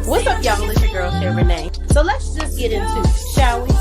What's up, y'all? It's your girl, Shay Renee. So let's just get into it, shall we?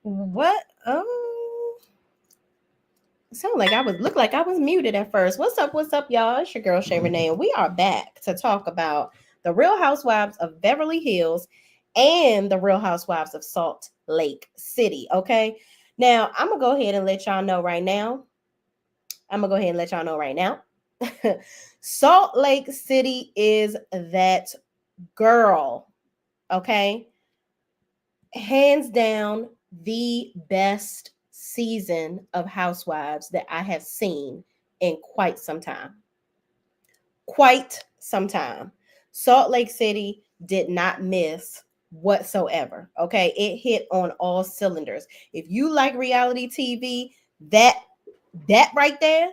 What? Oh, sound like looked like I was muted at first. What's up? What's up, y'all? It's your girl Shay Renee, and we are back to talk about the Real Housewives of Beverly Hills and the Real Housewives of Salt Lake City. Okay, now I'm gonna go ahead and let y'all know right now. Salt Lake City is that girl. Okay, hands down, the best season of Housewives that I have seen in quite some time. Salt Lake City did not miss whatsoever. Okay, it hit on all cylinders. If you like reality TV, that right there,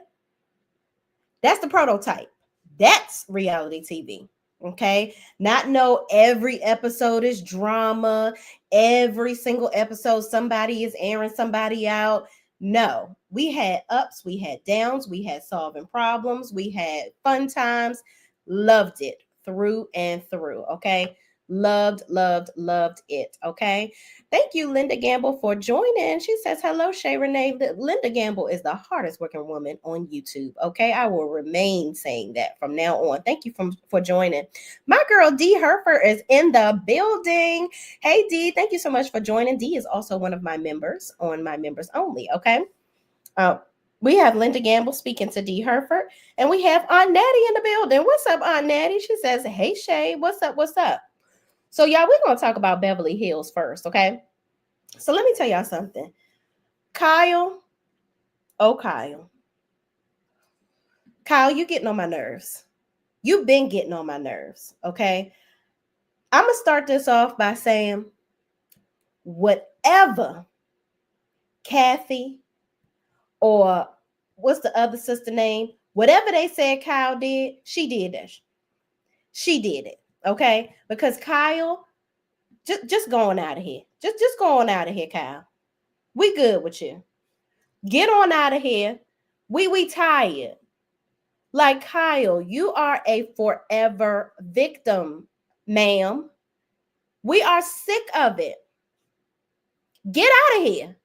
that's the prototype. That's reality TV. Okay, not know every episode is drama. Every single episode, somebody is airing somebody out. No, we had ups, we had downs, we had solving problems, we had fun times. Loved it through and through. Okay, loved it. Okay, thank you, Linda Gamble, for joining. She says, hello, Shay Renee. Linda Gamble is the hardest working woman on YouTube. Okay, I will remain saying that from now on. Thank you for joining. My girl, D. Herfer, is in the building. Hey, D, thank you so much for joining. D is also one of my members on my members only. Okay. We have Linda Gamble speaking to D. Herford, and we have Aunt Natty in the building. What's up, Aunt Natty? She says, hey, Shay, what's up? So, y'all, we're going to talk about Beverly Hills first, okay? So, let me tell y'all something. Kyle, you getting on my nerves. You've been getting on my nerves, okay? I'm going to start this off by saying, whatever Kathy or what's the other sister name? Whatever they said Kyle did, she did that. She did it, okay? Because Kyle, just going out of here. Just going out of here, Kyle. We good with you. Get on out of here. We tired. Like, Kyle, you are a forever victim, ma'am. We are sick of it. Get out of here.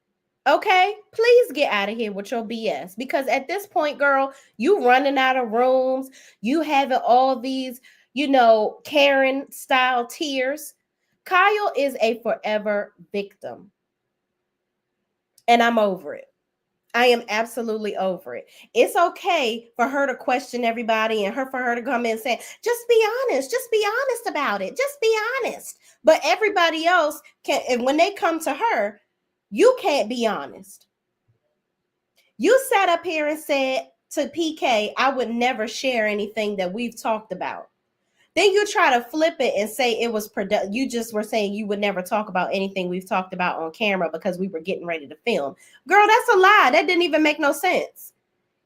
Okay, please get out of here with your BS, because at this point, girl, you running out of rooms. You having all these, Karen style tears. Kyle is a forever victim. And I'm over it. I am absolutely over it. It's okay for her to question everybody and for her to come in and say, just be honest. Just be honest about it. Just be honest. But everybody else can, and when they come to her, you can't be honest. You sat up here and said to PK, I would never share anything that we've talked about. Then you try to flip it and say it was you just were saying you would never talk about anything we've talked about on camera because we were getting ready to film. Girl, that's a lie. That didn't even make no sense.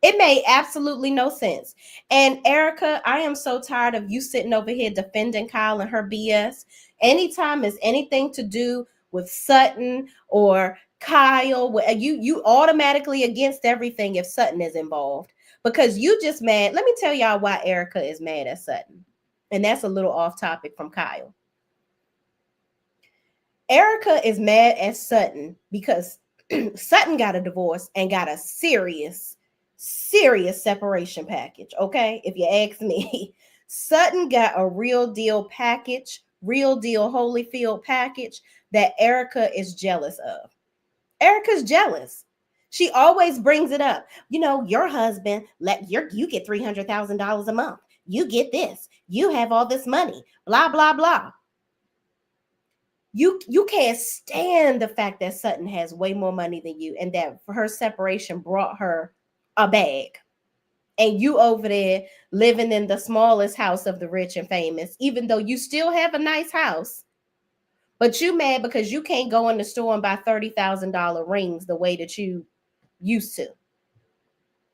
It made absolutely no sense. And Erica, I am so tired of you sitting over here defending Kyle and her BS. Anytime it's anything to do with Sutton or Kyle, you automatically against everything if Sutton is involved, because you just mad. Let me tell y'all why Erica is mad at Sutton. And that's a little off topic from Kyle. Erica is mad at Sutton because Sutton got a divorce and got a serious separation package. Okay. If you ask me, Sutton got a real deal package, real deal Holyfield package that Erica is jealous of. Erica's jealous. She always brings it up. You know, your husband you get $300,000 a month. You get this. You have all this money. Blah blah blah. You can't stand the fact that Sutton has way more money than you, and that her separation brought her a bag. And you over there living in the smallest house of the rich and famous, even though you still have a nice house. But you mad because you can't go in the store and buy $30,000 rings the way that you used to.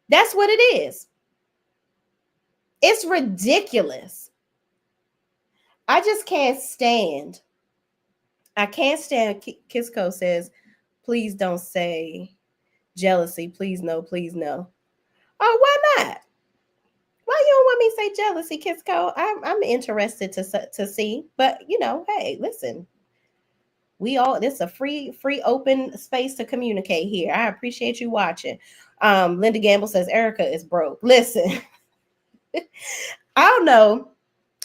That's what it is. It's ridiculous. I just can't stand. I can't stand. Kisco says, please don't say jealousy. Please no, please no. Oh, why not? Why you don't want me to say jealousy, Kisco? I'm interested to see. But you know, hey, listen. This is a free open space to communicate here. I appreciate you watching. Linda Gamble says Erica is broke. Listen, I don't know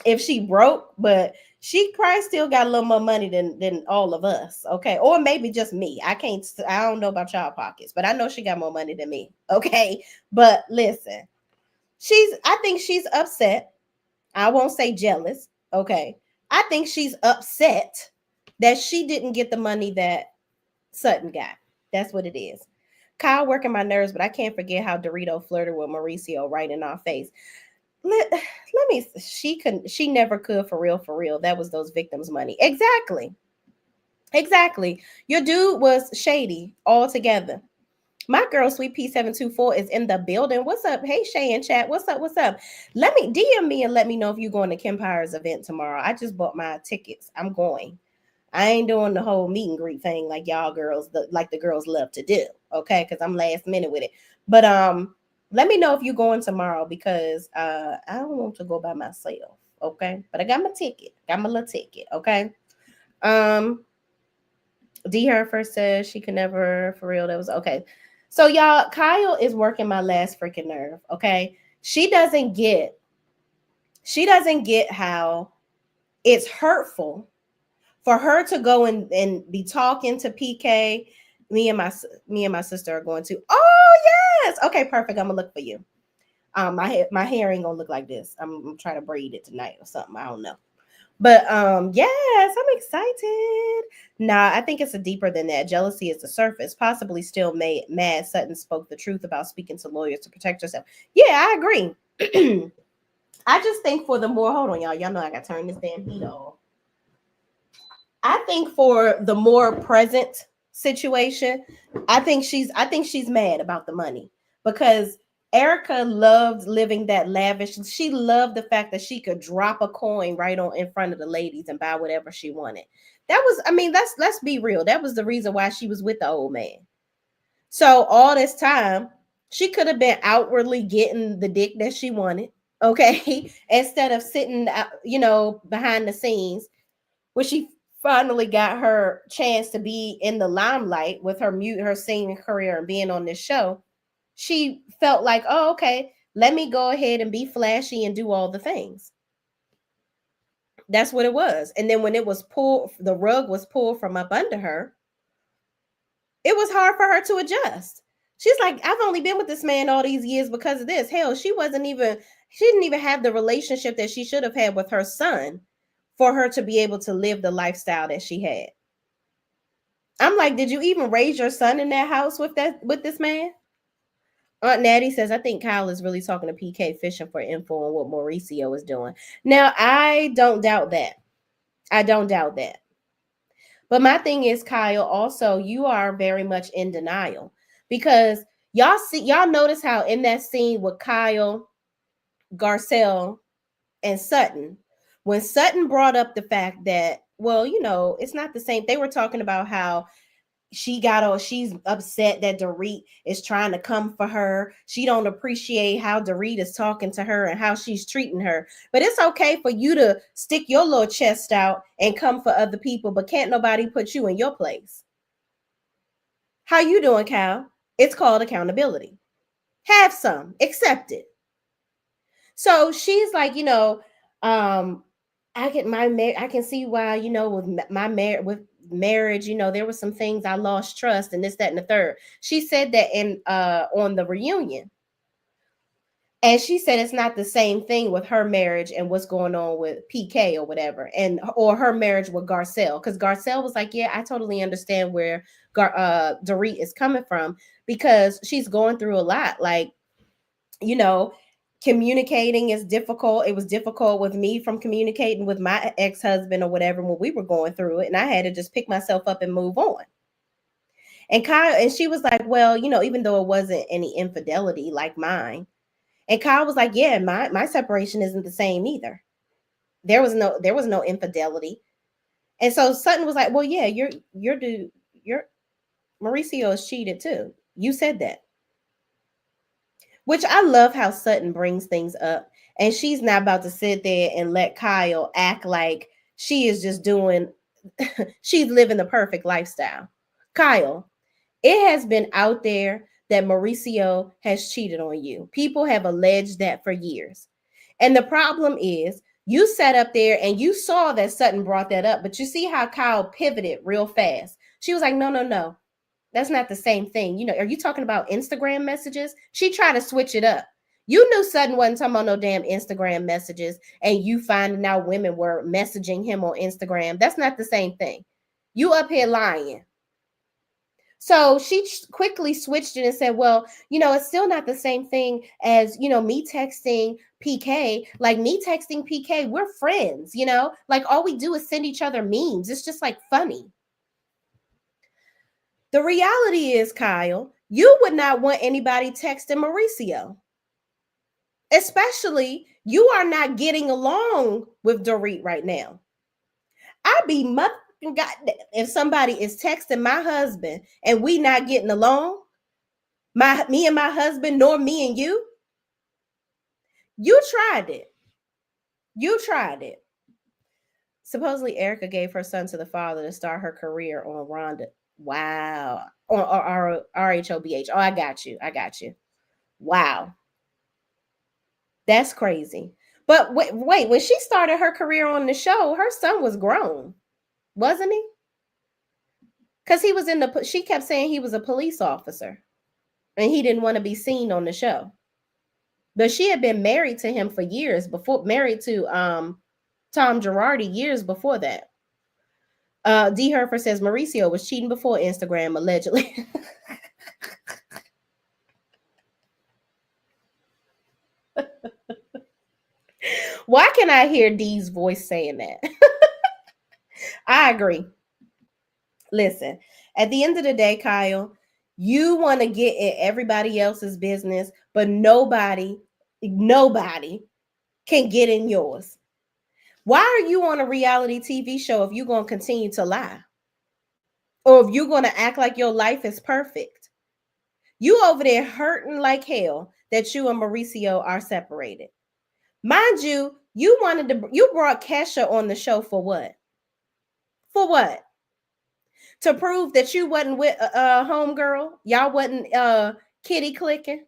if she broke, but she probably still got a little more money than all of us. Okay, or maybe just me. I don't know about y'all pockets, but I know she got more money than me. Okay, but listen, I think she's upset. I won't say jealous. Okay, I think she's upset that she didn't get the money that Sutton got. That's what it is. Kyle working my nerves, but I can't forget how Dorito flirted with Mauricio right in our face. Let me. She never could for real. That was those victims' money. Exactly. Your dude was shady altogether. My girl, Sweet P724, is in the building. What's up? Hey, Shay in chat. What's up? Let me DM me and let me know if you're going to Kim Pyre's event tomorrow. I just bought my tickets. I'm going. I ain't doing the whole meet and greet thing like y'all girls, like the girls love to do. Okay, because I'm last minute with it. But let me know if you're going tomorrow because I don't want to go by myself. Okay, but I got my ticket. Got my little ticket. Okay. D her first says she could never for real. That was okay. So y'all, Kyle is working my last freaking nerve. Okay, she doesn't get how it's hurtful for her to go and be talking to PK. Me and my sister are going to. Oh yes, okay, perfect. I'm gonna look for you. My hair ain't gonna look like this. I'm trying to braid it tonight or something. I don't know. But yes, I'm excited. Nah, I think it's a deeper than that. Jealousy is the surface. Possibly still mad Sutton spoke the truth about speaking to lawyers to protect herself. Yeah, I agree. I just think for the more, hold on, y'all. Y'all know I gotta turn this damn heat off. I think for the more present situation, I think she's mad about the money because Erica loved living that lavish. She loved the fact that she could drop a coin right on in front of the ladies and buy whatever she wanted. That was, I mean, let's be real. That was the reason why she was with the old man. So all this time, she could have been outwardly getting the dick that she wanted, okay, instead of sitting, behind the scenes when she finally got her chance to be in the limelight with her singing career and being on this show. She felt like, oh, okay, let me go ahead and be flashy and do all the things. That's what it was. And then when it was pulled, the rug was pulled from up under her, it was hard for her to adjust. She's like, I've only been with this man all these years because of this. Hell, she didn't even have the relationship that she should have had with her son for her to be able to live the lifestyle that she had. I'm like, did you even raise your son in that house with this man? Aunt Natty says, I think Kyle is really talking to PK fishing for info on what Mauricio is doing. Now, I don't doubt that. But my thing is, Kyle, also, you are very much in denial because y'all notice how in that scene with Kyle, Garcelle, and Sutton, when Sutton brought up the fact that, well, it's not the same. They were talking about how she's upset that Dorit is trying to come for her. She don't appreciate how Dorit is talking to her and how she's treating her. But it's okay for you to stick your little chest out and come for other people, but can't nobody put you in your place. How you doing, Cal? It's called accountability. Have some, accept it. So she's like, Um, I can see why, with with marriage, there were some things I lost trust and this, that, and the third. She said that in on the reunion. And she said it's not the same thing with her marriage and what's going on with PK or whatever, and or her marriage with Garcelle. Because Garcelle was like, yeah, I totally understand where Dorit is coming from, because she's going through a lot. Like, you know, communicating is difficult. It was difficult with me from communicating with my ex-husband or whatever when we were going through it. And I had to just pick myself up and move on. And she was like, well, even though it wasn't any infidelity like mine. And Kyle was like, yeah, my separation isn't the same either. There was no infidelity. And so Sutton was like, well, yeah, your Mauricio is cheated too. You said that. Which I love how Sutton brings things up. And she's not about to sit there and let Kyle act like she is just doing she's living the perfect lifestyle. Kyle, it has been out there that Mauricio has cheated on you. People have alleged that for years. And the problem is, you sat up there and you saw that Sutton brought that up, but you see how Kyle pivoted real fast. She was like, no, no, no. That's not the same thing. Are you talking about Instagram messages? She tried to switch it up. You knew Sutton wasn't talking about no damn Instagram messages, and you finding out women were messaging him on Instagram. That's not the same thing. You up here lying. So she quickly switched it and said, well, it's still not the same thing as, me texting PK. Like, me texting PK, we're friends, like all we do is send each other memes. It's just like funny. The reality is, Kyle, you would not want anybody texting Mauricio. Especially, you are not getting along with Dorit right now. I'd be goddamn if somebody is texting my husband and we not getting along, me and my husband, nor me and you. You tried it. You tried it. Supposedly, Erica gave her son to the father to start her career on Rhonda. Wow. On RHOBH. Oh, I got you. I got you. Wow. That's crazy. But wait, when she started her career on the show, her son was grown, wasn't he? Because he was she kept saying he was a police officer and he didn't want to be seen on the show. But she had been married to him for years before, married to Tom Girardi years before that. D. Herfer says Mauricio was cheating before Instagram, allegedly. Why can I hear D's voice saying that? I agree. Listen, at the end of the day, Kyle, you want to get in everybody else's business, but nobody can get in yours. Why are you on a reality TV show if you're going to continue to lie? Or if you're going to act like your life is perfect? You over there hurting like hell that you and Mauricio are separated. Mind you, you brought Kesha on the show for what? For what? To prove that you wasn't with homegirl? Y'all wasn't kitty clicking?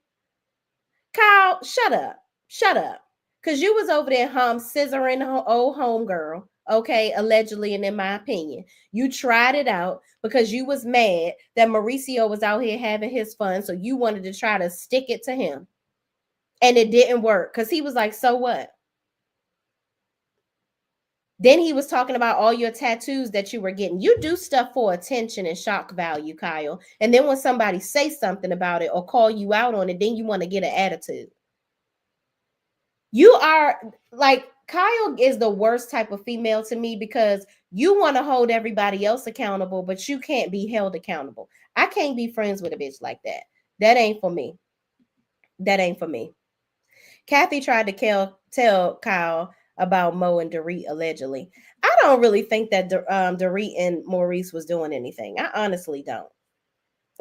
Kyle, shut up. Shut up. Because you was over there scissoring old homegirl, okay, allegedly, and in my opinion. You tried it out because you was mad that Mauricio was out here having his fun, so you wanted to try to stick it to him. And it didn't work because he was like, so what? Then he was talking about all your tattoos that you were getting. You do stuff for attention and shock value, Kyle. And then when somebody say something about it or call you out on it, then you want to get an attitude. You are like, Kyle is the worst type of female to me because you want to hold everybody else accountable, but you can't be held accountable. I can't be friends with a bitch like that. That ain't for me. That ain't for me. Kathy tried to tell Kyle about Mo and Dorit allegedly. I don't really think that Dorit and Maurice was doing anything. I honestly don't.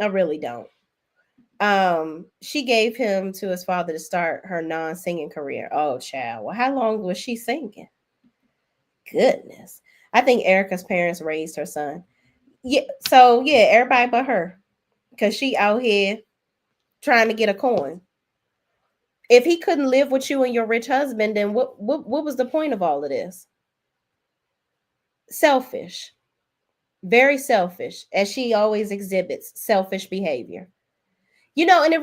I really don't. She gave him to his father to start her non-singing career. Oh, child. Well, how long was she singing? Goodness. I think Erica's parents raised her son. Yeah. So yeah, everybody but her, because she out here trying to get a coin. If he couldn't live with you and your rich husband, then what was the point of all of this? Selfish. Very selfish, as she always exhibits selfish behavior. And it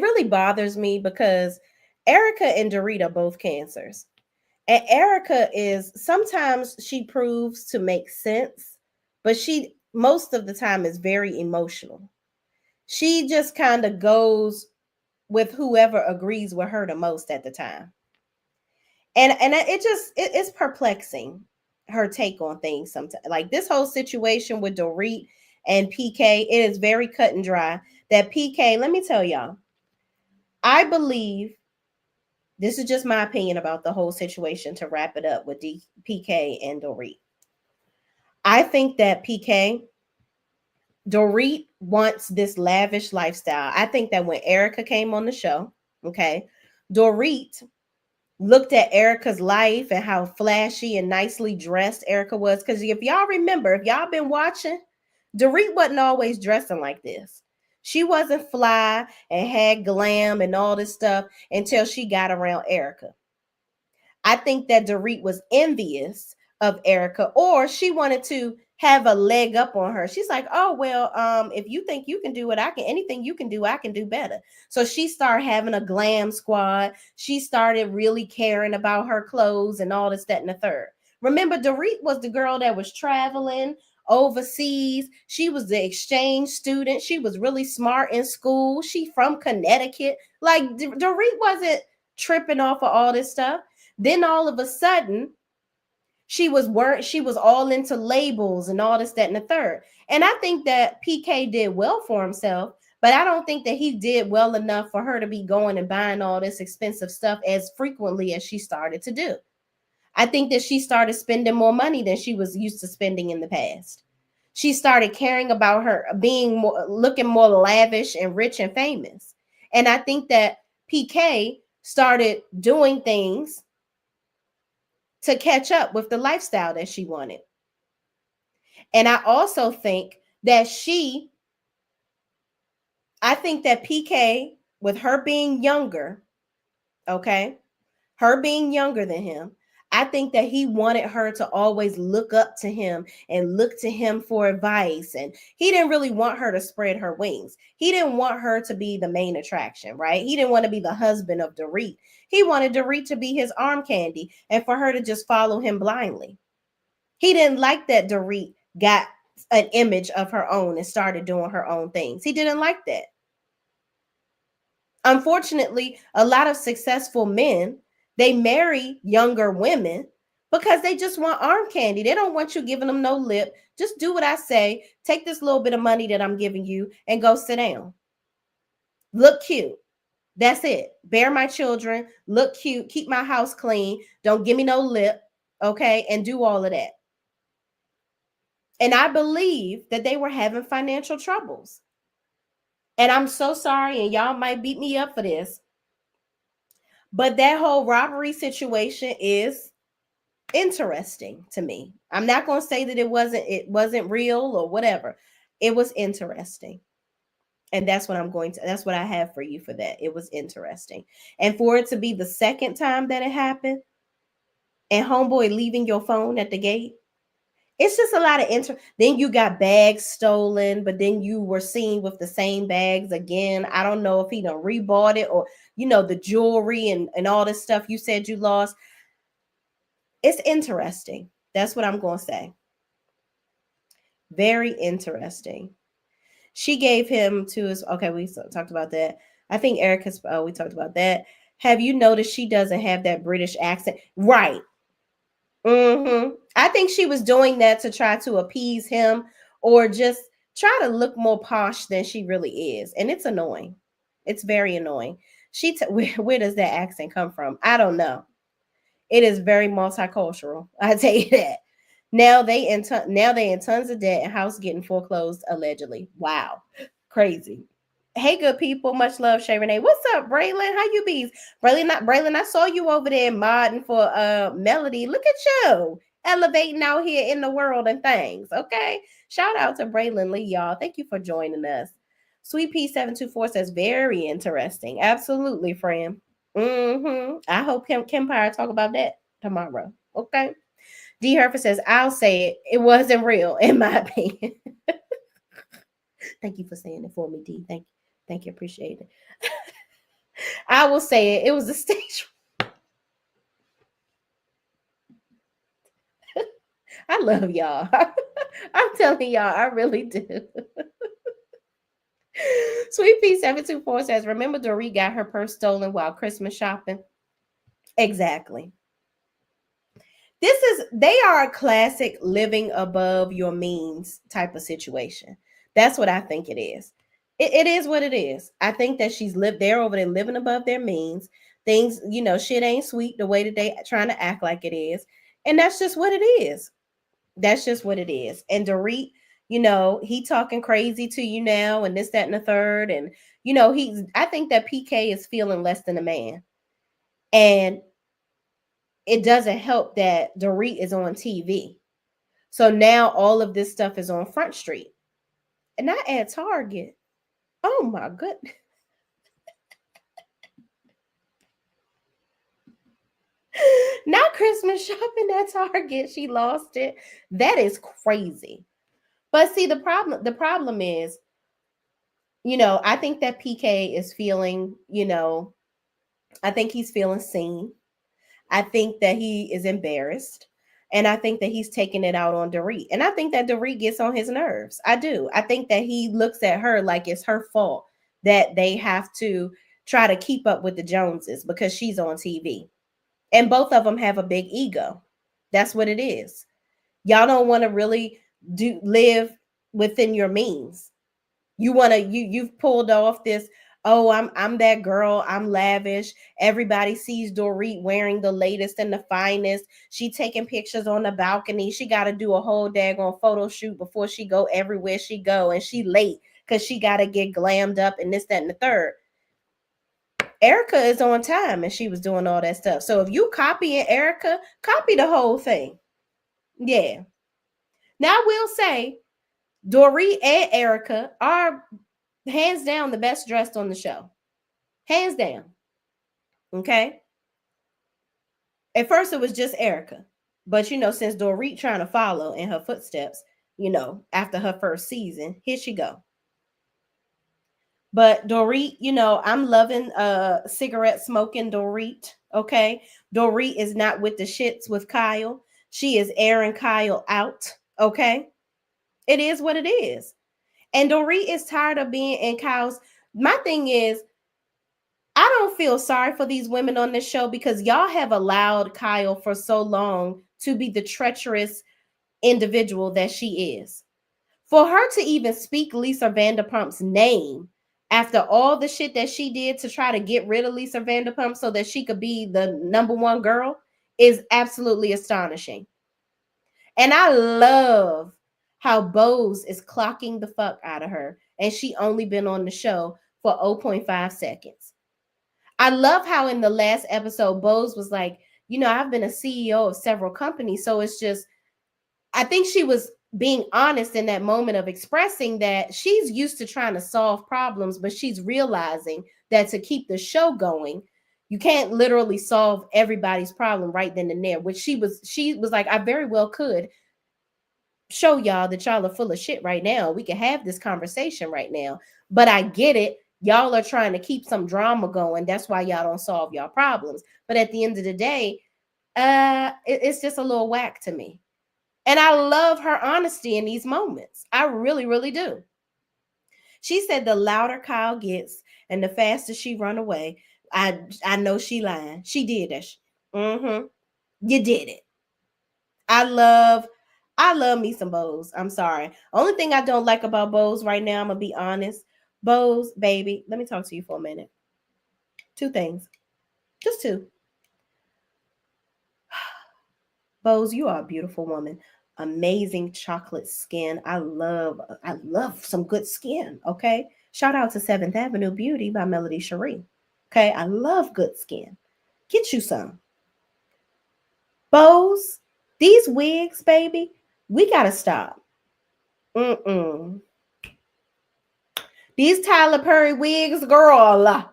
really bothers me because Erica and Dorita both cancers. And Erica is sometimes she proves to make sense, but she most of the time is very emotional. She just kind of goes with whoever agrees with her the most at the time. And it's perplexing, her take on things sometimes. Like this whole situation with Dorit and PK, it is very cut and dry that PK, let me tell y'all, I believe this is just my opinion about the whole situation to wrap it up with PK and Dorit. I think that Dorit wants this lavish lifestyle. I think that when Erica came on the show, okay, Dorit looked at Erica's life and how flashy and nicely dressed Erica was. Because if y'all remember, if y'all been watching, Dorit wasn't always dressing like this. She wasn't fly and had glam and all this stuff until she got around Erica. I think that Dorit was envious of Erica, or she wanted to have a leg up on her. She's like, oh well, if you think you can do what I can, anything you can do, I can do better. So she started having a glam squad. She started really caring about her clothes and all this, that, and the third. Remember, Dorit was the girl that was traveling overseas. She was the exchange student. She was really smart in school. She from Connecticut. Like Dorit wasn't tripping off of all this stuff. Then all of a sudden, she was all into labels and all this, that, and the third. And I think that PK did well for himself, but I don't think that he did well enough for her to be going and buying all this expensive stuff as frequently as she started to do. I think that she started spending more money than she was used to spending in the past. She started caring about her being more, looking more lavish and rich and famous. And I think that PK started doing things to catch up with the lifestyle that she wanted. And I also think that I think that PK, with her being younger, okay, her being younger than him, I think that he wanted her to always look up to him and look to him for advice. And he didn't really want her to spread her wings. He didn't want her to be the main attraction, right? He didn't want to be the husband of Dorit. He wanted Dorit to be his arm candy and for her to just follow him blindly. He didn't like that Dorit got an image of her own and started doing her own things. He didn't like that. Unfortunately, a lot of successful men, they marry younger women because they just want arm candy. They don't want you giving them no lip. Just do what I say. Take this little bit of money that I'm giving you and go sit down. Look cute. That's it. Bear my children. Look cute. Keep my house clean. Don't give me no lip. Okay. And do all of that. And I believe that they were having financial troubles. And I'm so sorry, and y'all might beat me up for this, but that whole robbery situation is interesting to me. I'm not going to say that it wasn't real or whatever. It was interesting. And that's what I have for you for that. It was interesting. And for it to be the second time that it happened and homeboy leaving your phone at the gate, it's just a lot of then you got bags stolen, but then you were seen with the same bags again. I don't know if he done rebought it or the jewelry and all this stuff you said you lost. It's interesting. That's what I'm going to say. Very interesting. She gave him to his, okay, we talked about that. I think Erica's, we talked about that. Have you noticed she doesn't have that British accent? Right. I think she was doing that to try to appease him or just try to look more posh than she really is. And it's annoying. It's very annoying. Where does that accent come from? I don't know. It is very multicultural. I tell you that. Now they in tons of debt and house getting foreclosed allegedly. Wow, crazy. Hey, good people. Much love, Shay Renee. What's up, Braylon? How you be? Braylon, I saw you over there modding for Melody. Look at you elevating out here in the world and things. Okay. Shout out to Braylon Lee, y'all. Thank you for joining us. Sweet Pea 724 says very interesting. Absolutely, friend. I hope Kim Pyre talk about that tomorrow. Okay. D Herford says, I'll say it. It wasn't real, in my opinion. Thank you for saying it for me, D. Thank you. Thank you. Appreciate it. I will say it. It was a stage. I love y'all. I'm telling y'all, I really do. Sweet Pea 724 says, remember Dorit got her purse stolen while Christmas shopping? Exactly. They are a classic living above your means type of situation. That's what I think it is. It is what it is. I think that she's lived there over there living above their means. Things, shit ain't sweet the way that they trying to act like it is. And that's just what it is. That's just what it is. And Dorit, he talking crazy to you now and this, that, and the third. And, I think that PK is feeling less than a man. And it doesn't help that Dorit is on TV. So now all of this stuff is on Front Street. And not at Target. Oh my goodness. Not Christmas shopping at Target. She lost it. That is crazy. But see, the problem is, I think that PK is feeling, I think he's feeling seen. I think that he is embarrassed. And I think that he's taking it out on Dorit. And I think that Dorit gets on his nerves. I do. I think that he looks at her like it's her fault that they have to try to keep up with the Joneses because she's on TV. And both of them have a big ego. That's what it is. Y'all don't want to really live within your means. You've pulled off this, oh, I'm that girl, I'm lavish, everybody sees Dorit wearing the latest and the finest, she taking pictures on the balcony, she got to do a whole daggone photo shoot before she go everywhere she go, and she late because she got to get glammed up and this, that, and the third. Erica is on time and she was doing all that stuff. So if you copying Erica, copy the whole thing. Yeah. Now I will say Dorit and Erica are hands down the best dressed on the show. Hands down. Okay. At first it was just Erica. But since Dorit trying to follow in her footsteps, after her first season, here she go. But Dorit, I'm loving cigarette smoking Dorit. Okay. Dorit is not with the shits with Kyle. She is airing Kyle out. Okay. It is what it is. And Dorit is tired of being in Kyle's. My thing is, I don't feel sorry for these women on this show because y'all have allowed Kyle for so long to be the treacherous individual that she is. For her to even speak Lisa Vanderpump's name after all the shit that she did to try to get rid of Lisa Vanderpump so that she could be the number one girl is absolutely astonishing. And I love how Bose is clocking the fuck out of her, and she only been on the show for 0.5 seconds. I love how in the last episode, Bose was like, I've been a CEO of several companies. So it's just, I think she was being honest in that moment of expressing that she's used to trying to solve problems, but she's realizing that to keep the show going, you can't literally solve everybody's problem right then and there, which she was like, I very well could show y'all that y'all are full of shit right now. We can have this conversation right now, but I get it. Y'all are trying to keep some drama going. That's why y'all don't solve y'all problems. But at the end of the day, it's just a little whack to me. And I love her honesty in these moments. I really, really do. She said the louder Kyle gets and the faster she run away, I know she lying. She did that. You did it. I love me some Bose. I'm sorry. Only thing I don't like about Bose right now, I'm gonna be honest. Bose, baby, let me talk to you for a minute. Two things. Just two. Bose, you are a beautiful woman. Amazing chocolate skin. I love some good skin. Okay. Shout out to 7th Avenue Beauty by Melody Cherie. Okay. I love good skin. Get you some. Bose, these wigs, baby, we gotta stop. These Tyler Perry wigs, girl,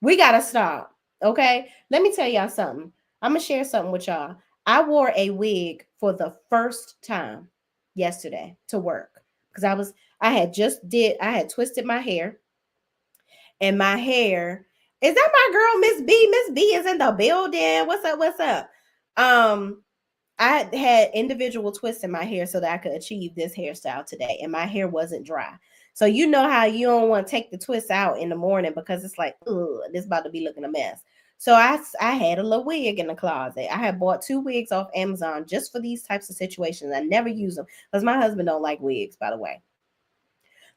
we gotta stop. Okay, let me tell y'all something. I'm gonna share something with y'all. I wore a wig for the first time yesterday to work because I had twisted my hair, and my hair, is that my girl Miss B? Miss B is in the building. What's up? What's up? Um, I had individual twists in my hair so that I could achieve this hairstyle today, and my hair wasn't dry. So you know how you don't want to take the twist out in the morning because it's like, ugh, this about to be looking a mess. So I had a little wig in the closet. I had bought 2 wigs off Amazon just for these types of situations. I never use them because my husband don't like wigs, by the way.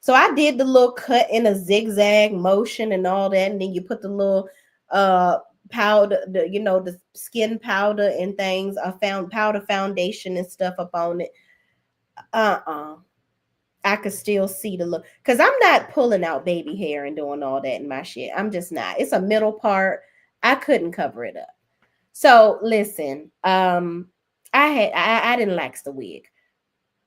So I did the little cut in a zigzag motion and all that, and then you put the little uh powder, the skin powder and things. I found powder foundation and stuff up on it. Uh-uh. I could still see the look because I'm not pulling out baby hair and doing all that in my shit. I'm just not. It's a middle part. I couldn't cover it up. So listen, I didn't like the wig.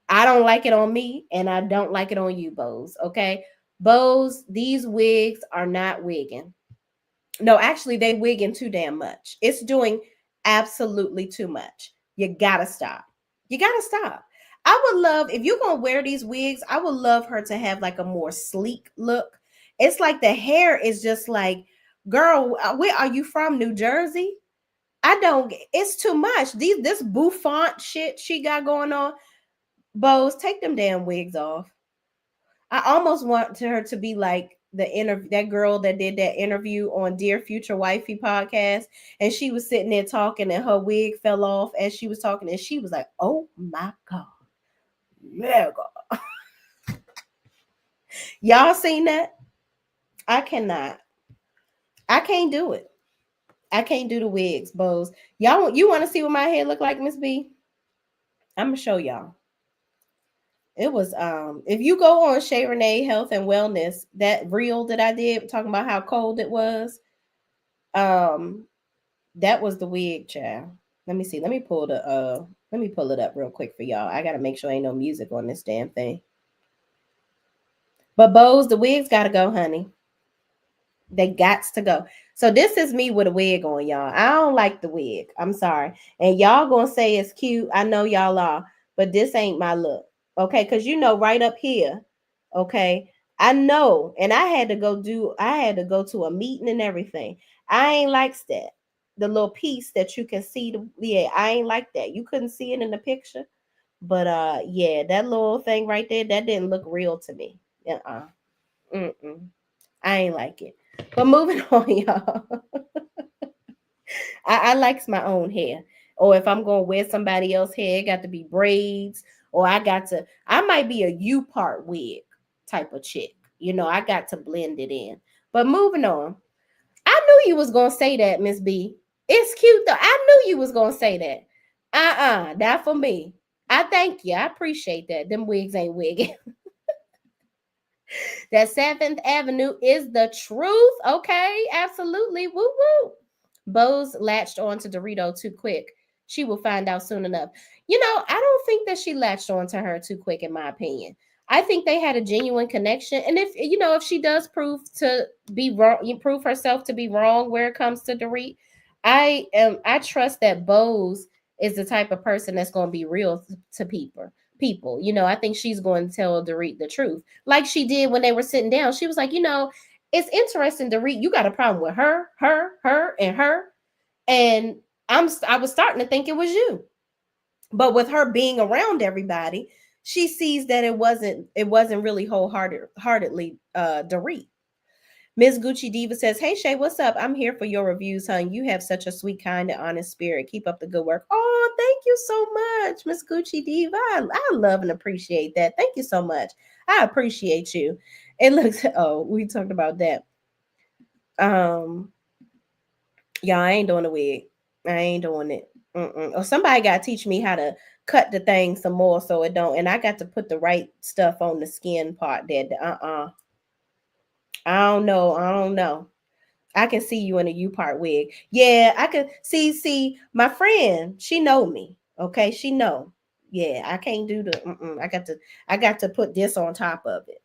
I don't like it on me, and I don't like it on you, Bose. Okay, Bose, these wigs are not wigging. No, actually, they wigging too damn much. It's doing absolutely too much. You gotta stop. You gotta stop. I would love, if you're gonna wear these wigs, I would love her to have like a more sleek look. It's like the hair is just like, girl, where are you from? New Jersey? I don't. It's too much. This bouffant shit she got going on. Bose, take them damn wigs off. I almost want her to be like that girl that did that interview on Dear Future Wifey podcast, and she was sitting there talking, and her wig fell off as she was talking, and she was like, "Oh my god, mega!" Y'all seen that? I cannot. I can't do it. I can't do the wigs, Bose. You want to see what my hair look like, Miss B? I'm gonna show y'all. It was if you go on Shay Renee Health and Wellness, that reel that I did talking about how cold it was, um, that was the wig, child. Let me see. Let me pull it up real quick for y'all. I gotta make sure ain't no music on this damn thing. But Bose, the wigs gotta go, honey. They gots to go. So this is me with a wig on, y'all. I don't like the wig. I'm sorry. And y'all gonna say it's cute. I know y'all are, but this ain't my look. Okay, because right up here, okay. I know, and I had to go to a meeting and everything. I ain't likes that. The little piece that you can see yeah, I ain't like that. You couldn't see it in the picture. But yeah, that little thing right there, that didn't look real to me. Uh-uh. Mm-mm. I ain't like it. But moving on, y'all. I likes my own hair. Or if I'm gonna wear somebody else's hair, it got to be braids. Or I might be a U part wig type of chick. I got to blend it in. But moving on. I knew you was gonna say that, Miss B. It's cute though. I knew you was gonna say that. Not for me. I thank you. I appreciate that. Them wigs ain't wigging. That 7th Avenue is the truth. Okay, absolutely. Woo woo. Bose latched on to Dorito too quick. She will find out soon enough. I don't think that she latched on to her too quick, in my opinion. I think they had a genuine connection. And if she does prove to be wrong, you prove herself to be wrong where it comes to Dorit, I trust that Bose is the type of person that's going to be real to people. I think she's going to tell Dorit the truth. Like she did when they were sitting down. She was like, it's interesting, Dorit, you got a problem with her, and her. And I was starting to think it was you. But with her being around everybody, she sees that it wasn't really wholeheartedly Dorit. Miss Gucci Diva says, "Hey Shay, what's up? I'm here for your reviews, hon. You have such a sweet, kind, and honest spirit. Keep up the good work." Oh, thank you so much, Miss Gucci Diva. I love and appreciate that. Thank you so much. I appreciate you. It looks. Oh, we talked about that. Um, yeah, I ain't doing the wig. I ain't doing it. Or somebody got to teach me how to cut the thing some more so it don't. And I got to put the right stuff on the skin part there. I don't know. I don't know. I can see you in a U part wig. Yeah, I can see my friend. She know me. Okay, she know. Yeah, I can't do the. I got to put this on top of it.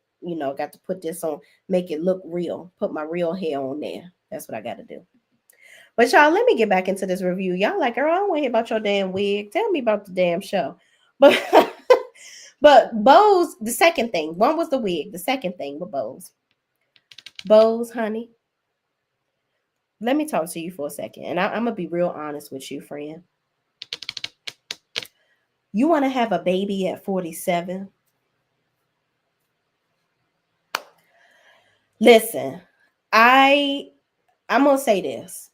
got to put this on, make it look real, put my real hair on there. That's what I got to do. But y'all, let me get back into this review. Y'all like, girl, I don't want to hear about your damn wig. Tell me about the damn show. But but Bose, the second thing, one was the wig. The second thing with Bose, honey. Let me talk to you for a second, and I'm gonna be real honest with you, friend. You want to have a baby at 47? Listen, I'm gonna say this,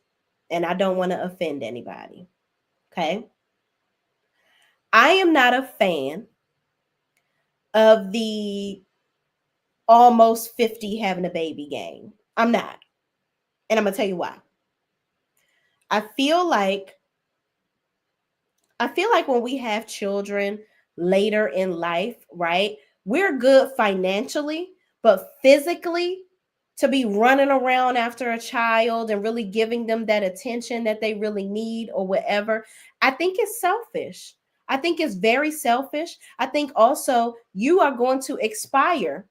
and I don't want to offend anybody. Okay, I am not a fan of the almost 50 having a baby game. I'm not, and I'm gonna tell you why. I feel like when we have children later in life, right? We're good financially, but physically, to be running around after a child and really giving them that attention that they really need or whatever, I think it's selfish. I think it's very selfish. I think also you are going to expire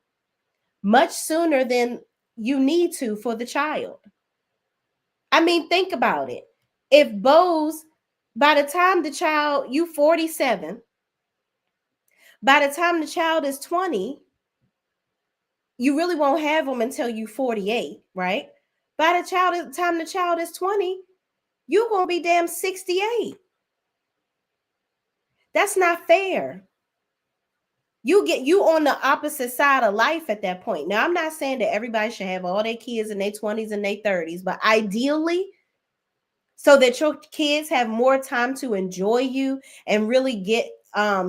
much sooner than you need to for the child. I mean, think about it. If Bose, by the time the child, you 47, by the time the child is 20, you really won't have them until you 48, right? By the time the child is 20, you're gonna be damn 68. That's not fair. You on the opposite side of life at that point. Now, I'm not saying that everybody should have all their kids in their 20s and their 30s, but ideally, so that your kids have more time to enjoy you and really get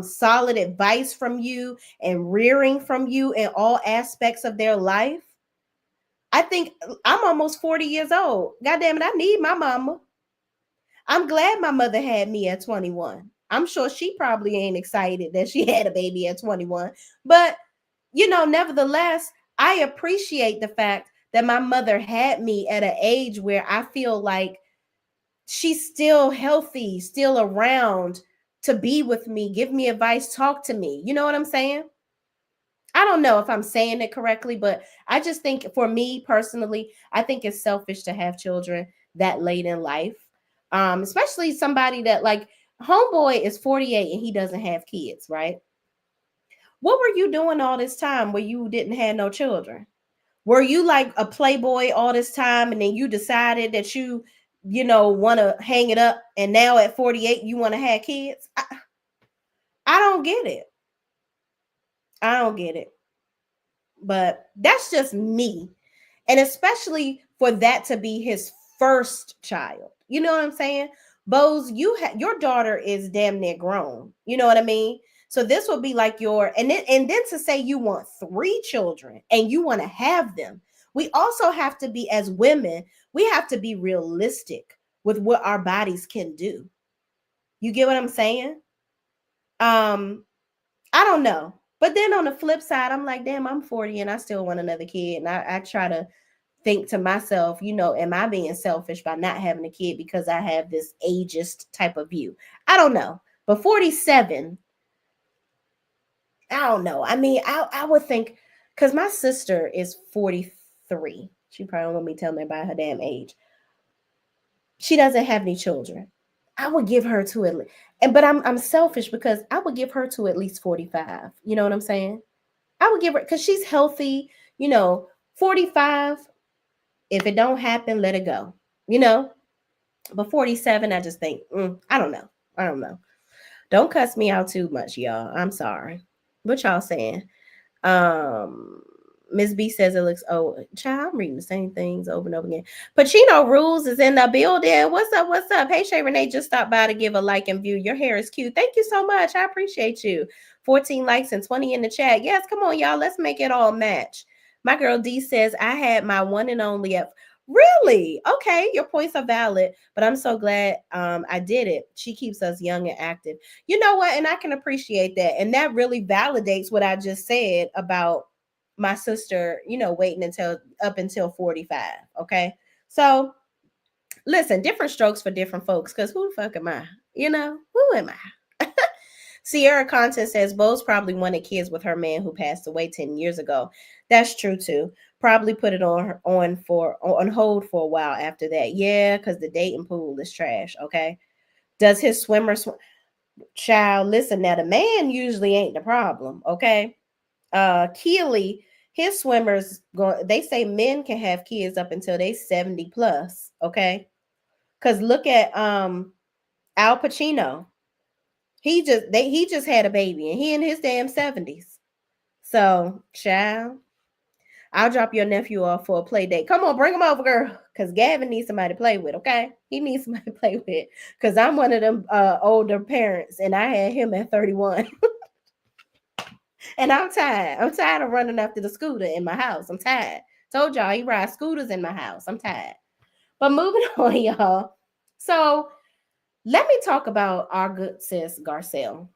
solid advice from you and rearing from you in all aspects of their life. I think I'm almost 40 years old. God damn it, I need my mama. I'm glad my mother had me at 21. I'm sure she probably ain't excited that she had a baby at 21. But, nevertheless, I appreciate the fact that my mother had me at an age where I feel like she's still healthy, still around to be with me, give me advice, talk to me. You know what I'm saying? I don't know if I'm saying it correctly, but I just think for me personally, I think it's selfish to have children that late in life. Especially somebody that like homeboy is 48 and he doesn't have kids, right? What were you doing all this time where you didn't have no children? Were you like a playboy all this time and then you decided that you want to hang it up and now at 48 you want to have kids? I don't get it. I don't get it. But that's just me. And especially for that to be his first child. You know what I'm saying? Bose, your daughter is damn near grown. You know what I mean? So this will be like and then to say you want 3 children and you want to have them. We also have to be, as women, we have to be realistic with what our bodies can do. You get what I'm saying? I don't know. But then on the flip side, I'm like, damn, I'm 40 and I still want another kid. And I try to think to myself, am I being selfish by not having a kid because I have this ageist type of view? I don't know. But 47, I don't know. I mean, I would think, because my sister is 43. She probably won't be telling me about her damn age. She doesn't have any children. I would give her to at least, but I'm selfish because I would give her to at least 45. You know what I'm saying? I would give her, because she's healthy, 45. If it don't happen, let it go, you know. But 47, I just think, I don't know. I don't know. Don't cuss me out too much, y'all. I'm sorry. What y'all saying? Miss B says it looks, oh, child, I'm reading the same things over and over again. Pacino Rules is in the building. What's up? What's up? Hey, Shay Renee just stopped by to give a like and view. Your hair is cute. Thank you so much. I appreciate you. 14 likes and 20 in the chat. Yes, come on, y'all. Let's make it all match. My girl D says, I had my one and only at really? Okay, your points are valid, but I'm so glad I did it. She keeps us young and active. You know what? And I can appreciate that. And that really validates what I just said about my sister, waiting up until 45. Okay. So listen, different strokes for different folks, because who the fuck am I? Who am I? Sierra Content says Bose probably wanted kids with her man who passed away 10 years ago. That's true too. Probably put it on hold for a while after that. Yeah, because the dating pool is trash. Okay. Does his swimmer child listen? Now the man usually ain't the problem. Okay. Keely, his swimmers go. They say men can have kids up until they 70 plus. Okay. Because look at Al Pacino. He just had a baby and he in his damn 70s. So, child, I'll drop your nephew off for a play date. Come on, bring him over, girl. Because Gavin needs somebody to play with, okay? He needs somebody to play with. Because I'm one of them older parents and I had him at 31. And I'm tired. I'm tired of running after the scooter in my house. I'm tired. Told y'all he rides scooters in my house. I'm tired. But moving on, y'all. So let me talk about our good sis Garcelle.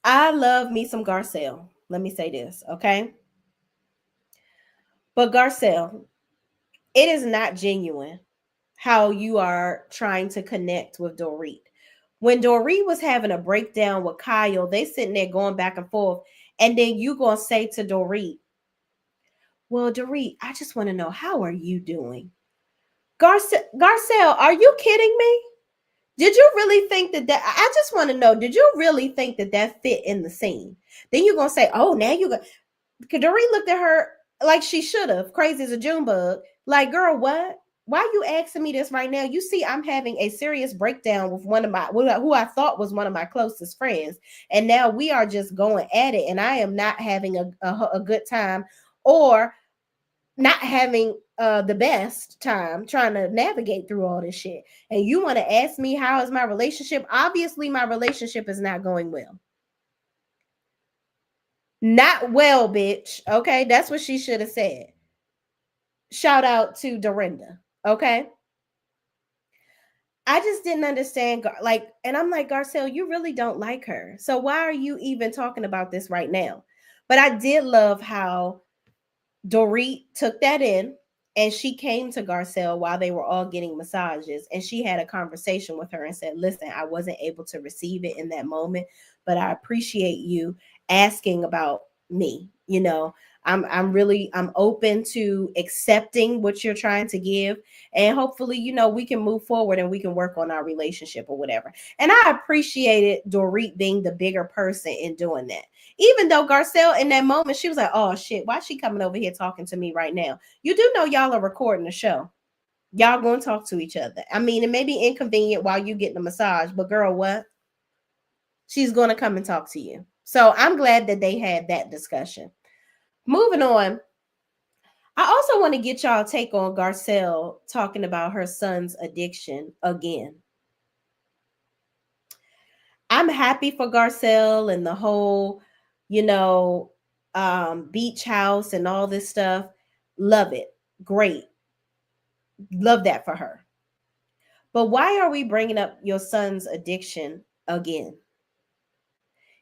I love me some Garcelle. Let me say this, okay? But Garcelle, it is not genuine how you are trying to connect with Dorit. When Dorit was having a breakdown with Kyle, they sitting there going back and forth, and then you gonna say to Dorit, "Well, Dorit, I just want to know how are you doing?" Garcelle, are you kidding me? Did you really think that I just want to know, did you really think that fit in the scene? Then you're going to say, oh, now you got, Dorit looked at her like she should have, crazy as a June bug. Like, girl, what? Why are you asking me this right now? You see, I'm having a serious breakdown with one of my, who I thought was one of my closest friends. And now we are just going at it. And I am not having a good time or not having the best time trying to navigate through all this shit. And you want to ask me how is my relationship? Obviously, my relationship is not going well. Not well, bitch. Okay, that's what she should have said. Shout out to Dorinda. Okay. I just didn't understand, like, and I'm like, Garcelle, you really don't like her. So why are you even talking about this right now? But I did love how Dorit took that in and she came to Garcelle while they were all getting massages and she had a conversation with her and said, listen, I wasn't able to receive it in that moment, but I appreciate you asking about me. You know, I'm open to accepting what you're trying to give. And hopefully, you know, we can move forward and we can work on our relationship or whatever. And I appreciated Dorit being the bigger person in doing that. Even though Garcelle in that moment, she was like, oh shit, why is she coming over here talking to me right now? You do know y'all are recording the show. Y'all going to talk to each other. I mean, it may be inconvenient while you getting a massage, but girl, what? She's going to come and talk to you. So I'm glad that they had that discussion. Moving on. I also want to get y'all take on Garcelle talking about her son's addiction again. I'm happy for Garcelle and the whole, you know, beach house and all this stuff. Love it. Great. Love that for her. But why are we bringing up your son's addiction again?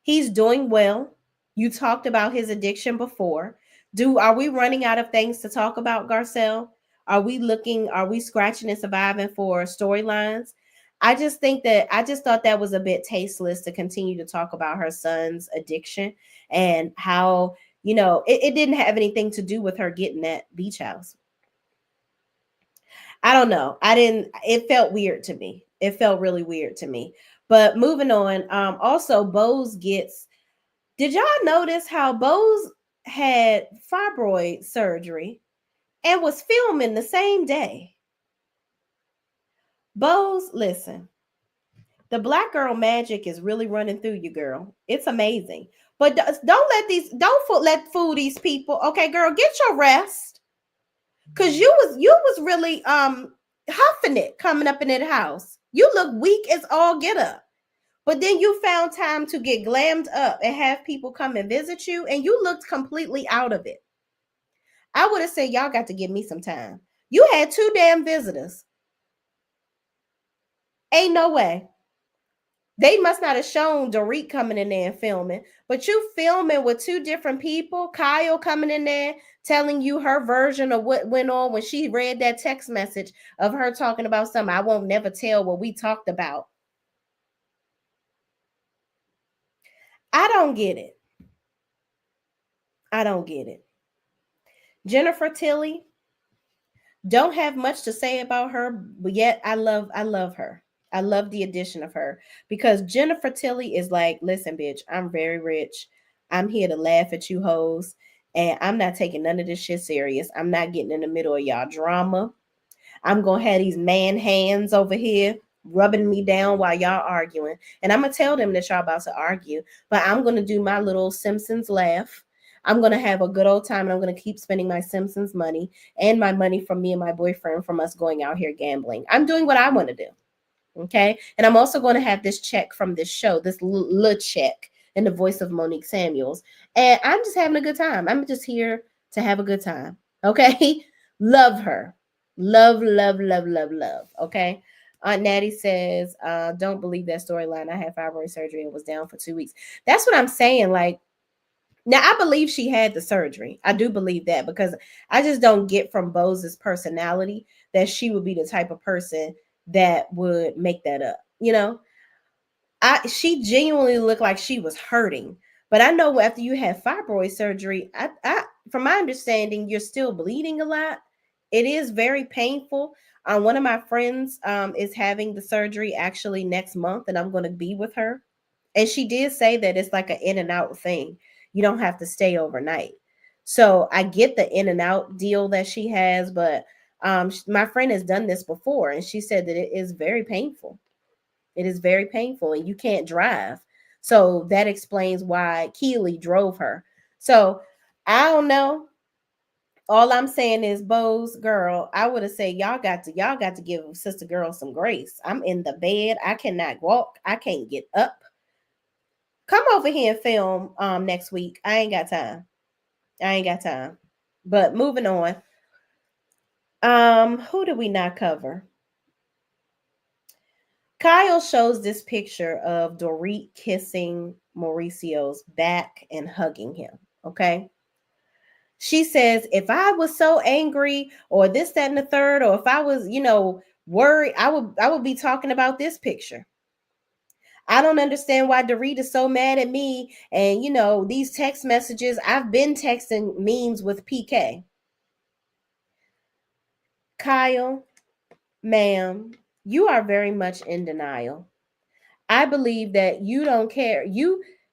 He's doing well. You talked about his addiction before. Are we running out of things to talk about, Garcelle? Are we scratching and surviving for storylines? I just thought that was a bit tasteless to continue to talk about her son's addiction and how, you know, it didn't have anything to do with her getting that beach house. I don't know. It felt weird to me. It felt really weird to me. But moving on, also Bose gets, did y'all notice how Bose had fibroid surgery and was filming the same day? Bose, listen, the black girl magic is really running through you, girl. It's amazing. But don't fool these people. Okay, girl, get your rest. Cause you was really huffing it coming up in that house. You look weak as all get up. But then you found time to get glammed up and have people come and visit you, and you looked completely out of it. I would have said, y'all got to give me some time. You had 2 damn visitors. Ain't no way. They must not have shown Dorit coming in there and filming, but you filming with 2 different people. Kyle coming in there telling you her version of what went on when she read that text message of her talking about something. I won't never tell what we talked about. I don't get it. I don't get it. Jennifer Tilly, don't have much to say about her, but yet I love her. I love the addition of her because Jennifer Tilly is like, listen, bitch, I'm very rich. I'm here to laugh at you hoes, and I'm not taking none of this shit serious. I'm not getting in the middle of y'all drama. I'm gonna have these man hands over here rubbing me down while y'all arguing. And I'm gonna tell them that y'all about to argue, but I'm gonna do my little Simpsons laugh. I'm gonna have a good old time and I'm gonna keep spending my Simpsons money and my money from me and my boyfriend from us going out here gambling. I'm doing what I want to do. Okay. And I'm also going to have this check from this show, this little check in the voice of Monique Samuels. And I'm just having a good time. I'm just here to have a good time. Okay. Love her. Love, love, love, love, love. Okay. Aunt Natty says, don't believe that storyline. I had fibroid surgery and was down for 2 weeks. That's what I'm saying. Like, now I believe she had the surgery. I do believe that because I just don't get from Bose's personality that she would be the type of person that would make that up. You know, she genuinely looked like she was hurting. But I know after you have fibroid surgery, from my understanding, you're still bleeding a lot. It is very painful. One of my friends is having the surgery actually next month, and I'm going to be with her. And she did say that it's like an in and out thing. You don't have to stay overnight. So I get the in and out deal that she has, but my friend has done this before, and she said that it is very painful. It is very painful, and you can't drive. So that explains why Keely drove her. So I don't know. All I'm saying is, Bose girl, I would have said y'all got to give sister girl some grace. I'm in the bed. I cannot walk. I can't get up. Come over here and film next week. I ain't got time. I ain't got time. But moving on. Who did we not cover? Kyle shows this picture of Dorit kissing Mauricio's back and hugging him. Okay. She says, if I was so angry or this, that, and the third, or if I was, worried, I would be talking about this picture. I don't understand why Dorit is so mad at me. And these text messages, I've been texting memes with PK. Kyle, ma'am, you are very much in denial. I believe that you don't care.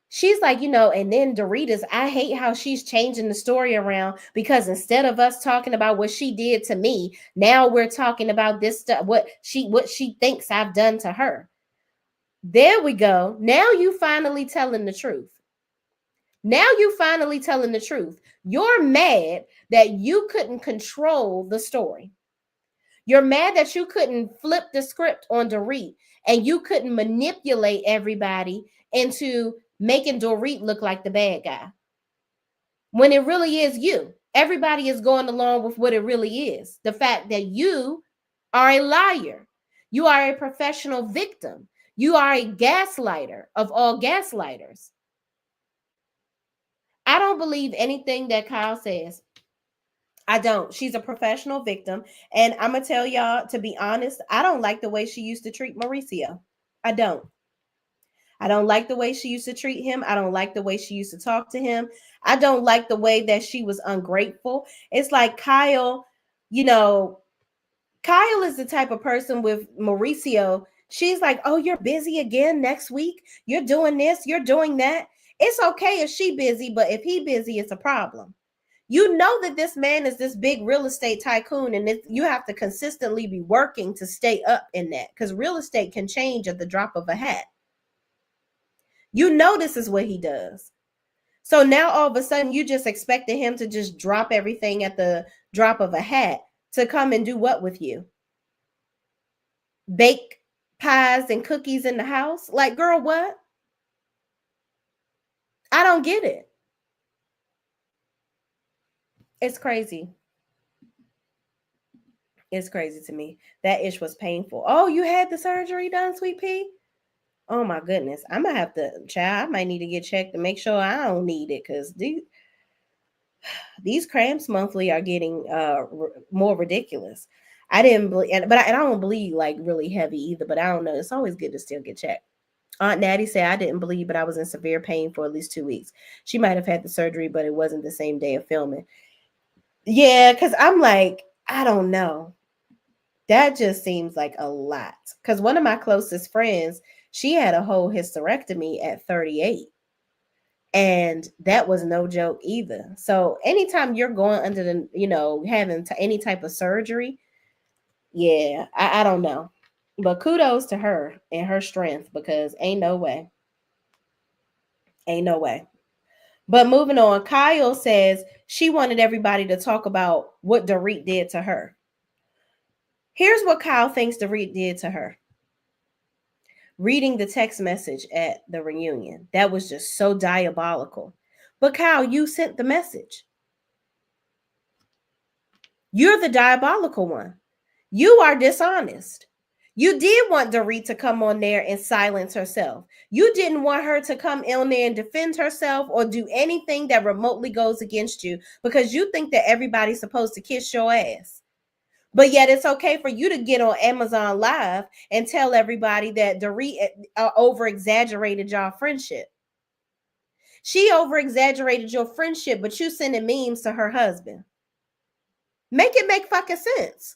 She's like, and then Doritas, I hate how she's changing the story around because instead of us talking about what she did to me, now we're talking about this stuff, what she thinks I've done to her. There we go. Now you finally telling the truth. Now you finally telling the truth. You're mad that you couldn't control the story. You're mad that you couldn't flip the script on Dorit and you couldn't manipulate everybody into making Dorit look like the bad guy. When it really is you. Everybody is going along with what it really is. The fact that you are a liar. You are a professional victim. You are a gaslighter of all gaslighters. I don't believe anything that Kyle says. I don't. She's a professional victim. And I'm going to tell y'all, to be honest, I don't like the way she used to treat Mauricio. I don't. I don't like the way she used to treat him. I don't like the way she used to talk to him. I don't like the way that she was ungrateful. It's like Kyle, Kyle is the type of person with Mauricio. She's like, oh, you're busy again next week. You're doing this. You're doing that. It's okay if she busy, but if he busy, it's a problem. You know that this man is this big real estate tycoon, and you have to consistently be working to stay up in that because real estate can change at the drop of a hat. You know this is what he does. So now all of a sudden you just expected him to just drop everything at the drop of a hat to come and do what with you? Bake pies and cookies in the house? Like, girl, what? I don't get it. It's crazy. It's crazy to me. That ish was painful. Oh, you had the surgery done, sweet pea? Oh my goodness. I'm gonna have to, child, I might need to get checked to make sure I don't need it because these cramps monthly are getting more ridiculous. I didn't believe, but I don't believe like really heavy either, but I don't know. It's always good to still get checked. Aunt Natty said, I didn't bleed, but I was in severe pain for at least 2 weeks. She might have had the surgery, but it wasn't the same day of filming. Yeah, because I'm like, I don't know. That just seems like a lot. Because one of my closest friends, she had a whole hysterectomy at 38. And that was no joke either. So anytime you're going under the, having any type of surgery, yeah, I don't know. But kudos to her and her strength, because ain't no way. Ain't no way. But moving on, Kyle says she wanted everybody to talk about what Dorit did to her. Here's what Kyle thinks Dorit did to her. Reading the text message at the reunion. That was just so diabolical. But Kyle, you sent the message. You're the diabolical one. You are dishonest. You did want Dorit to come on there and silence herself. You didn't want her to come in there and defend herself or do anything that remotely goes against you, because you think that everybody's supposed to kiss your ass. But yet it's okay for you to get on Amazon Live and tell everybody that Dorit over-exaggerated y'all friendship. She over-exaggerated your friendship, but you sending memes to her husband. Make it make fucking sense.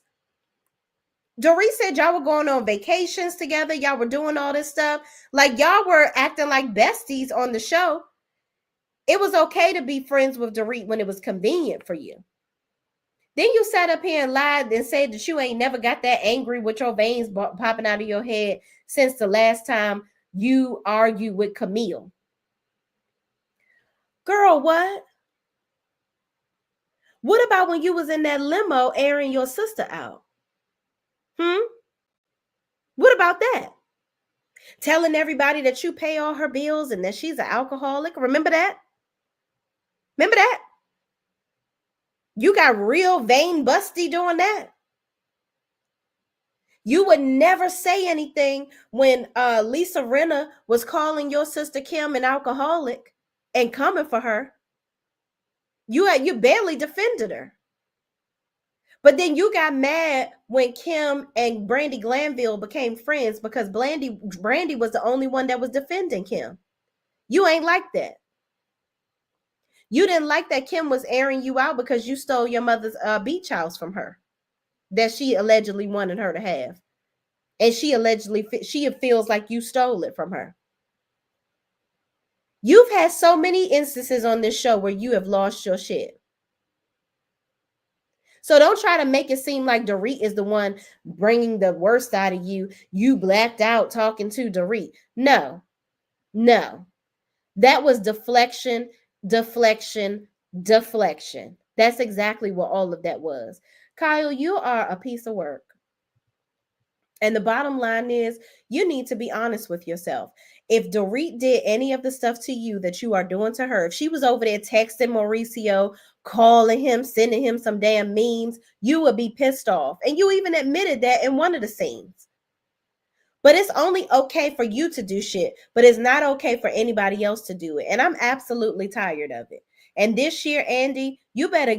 Dorit said y'all were going on vacations together. Y'all were doing all this stuff. Like, y'all were acting like besties on the show. It was okay to be friends with Dorit when it was convenient for you. Then you sat up here and lied and said that you ain't never got that angry with your veins popping out of your head since the last time you argued with Camille. Girl, what? What about when you was in that limo airing your sister out? What about that? Telling everybody that you pay all her bills and that she's an alcoholic. Remember that? Remember that? You got real vein busty doing that. You would never say anything when Lisa Rinna was calling your sister Kim an alcoholic and coming for her. You barely defended her. But then you got mad when Kim and Brandy Glanville became friends because Brandy was the only one that was defending Kim. You ain't like that. You didn't like that Kim was airing you out because you stole your mother's beach house from her that she allegedly wanted her to have. And she feels like you stole it from her. You've had so many instances on this show where you have lost your shit. So don't try to make it seem like Dorit is the one bringing the worst out of you. You blacked out talking to Dorit. No. That was deflection. That's exactly what all of that was. Kyle, you are a piece of work. And the bottom line is, you need to be honest with yourself. If Dorit did any of the stuff to you that you are doing to her, if she was over there texting Mauricio, calling him, sending him some damn memes, you would be pissed off. And you even admitted that in one of the scenes. But it's only okay for you to do shit, but it's not okay for anybody else to do it. And I'm absolutely tired of it. And this year, Andy, you better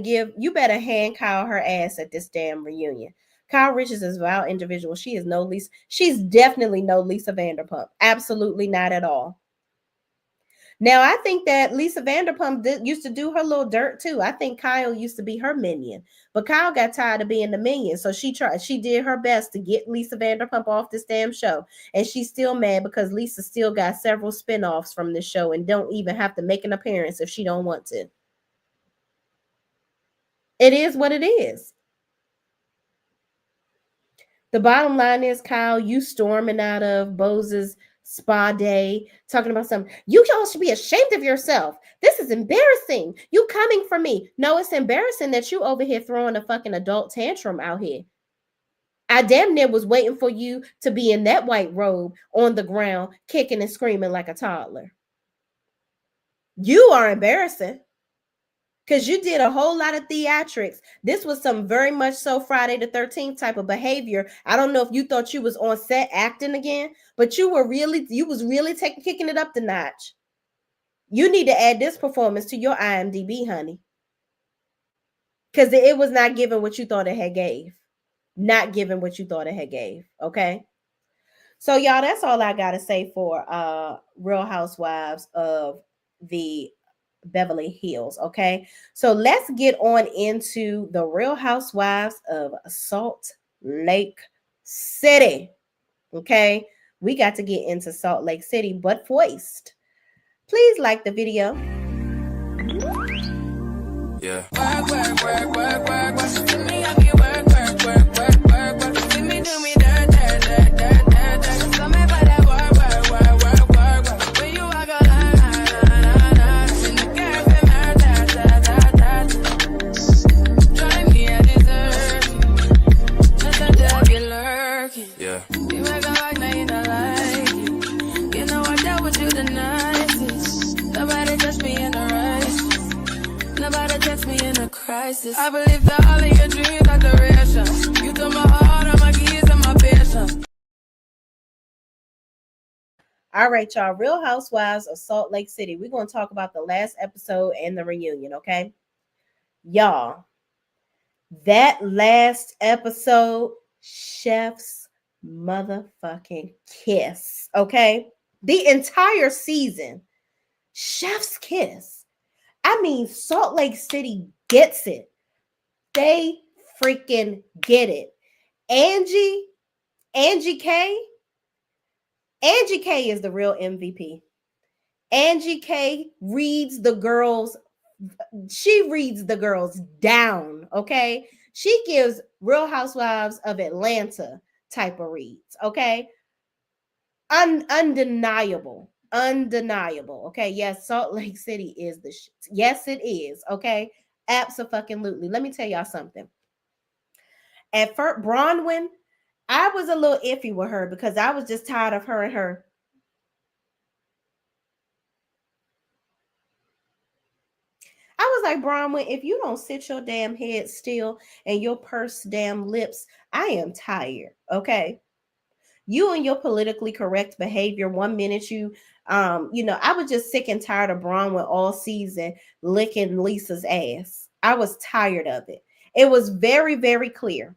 hand Kyle her ass at this damn reunion. Kyle Richards is a vile individual. She's definitely no Lisa Vanderpump. Absolutely not at all. Now, I think that Lisa Vanderpump used to do her little dirt too. I think Kyle used to be her minion, but Kyle got tired of being the minion. So she did her best to get Lisa Vanderpump off this damn show. And she's still mad because Lisa still got several spinoffs from this show and don't even have to make an appearance if she don't want to. It is what it is. The bottom line is, Kyle, you storming out of Bose's spa day, talking about something. You all should be ashamed of yourself. This is embarrassing. You coming for me. No, it's embarrassing that you over here throwing a fucking adult tantrum out here. I damn near was waiting for you to be in that white robe on the ground, kicking and screaming like a toddler. You are embarrassing. Because you did a whole lot of theatrics. This was some very much so Friday the 13th type of behavior. I don't know if you thought you was on set acting again, but you was really kicking it up the notch. You need to add this performance to your IMDb, honey. Because it was not giving what you thought it had gave. Not giving what you thought it had gave. Okay? So y'all, that's all I gotta say for Real Housewives of the Beverly Hills. Okay. So let's get on into the Real Housewives of Salt Lake City. Okay. We got to get into Salt Lake City, but first, please like the video. Yeah. Work, work, work, work, work, work. See me, I get work, work, work, work, work, work. See me do me dirt, dirt, dirt, dirt, dirt, dirt. So me for that work, work, work, work, work, work. When you walk a line, line, line, line. In the cafe, murder, da, da, da, da. Try me, I deserve it. Just a dab, you lurking. Yeah. You make a like, now you don't like it. You know I dealt with you the nicest. Nobody touched me in the right. Nobody text me in a crisis. I believe that all of your dreams are duration. You took my heart, all my keys, and my patience. All right, y'all. Real Housewives of Salt Lake City. We're going to talk about the last episode and the reunion, okay? Y'all, that last episode, chef's motherfucking kiss, okay? The entire season, chef's kiss. I mean, Salt Lake City gets it. They freaking get it. Angie K. Angie K is the real MVP. Angie K reads the girls. She reads the girls down. Okay. She gives Real Housewives of Atlanta type of reads. Okay. Undeniable. Undeniable. Okay. Yes, Salt Lake City is the shit. Yes, it is. Okay. Absolutely. Let me tell y'all something. At first, Bronwyn, I was a little iffy with her because I was just tired of her and her. I was like, Bronwyn, if you don't sit your damn head still and your purse damn lips, I am tired. Okay. You and your politically correct behavior. One minute I was just sick and tired of Bronwyn all season licking Lisa's ass. I was tired of it. It was very, very clear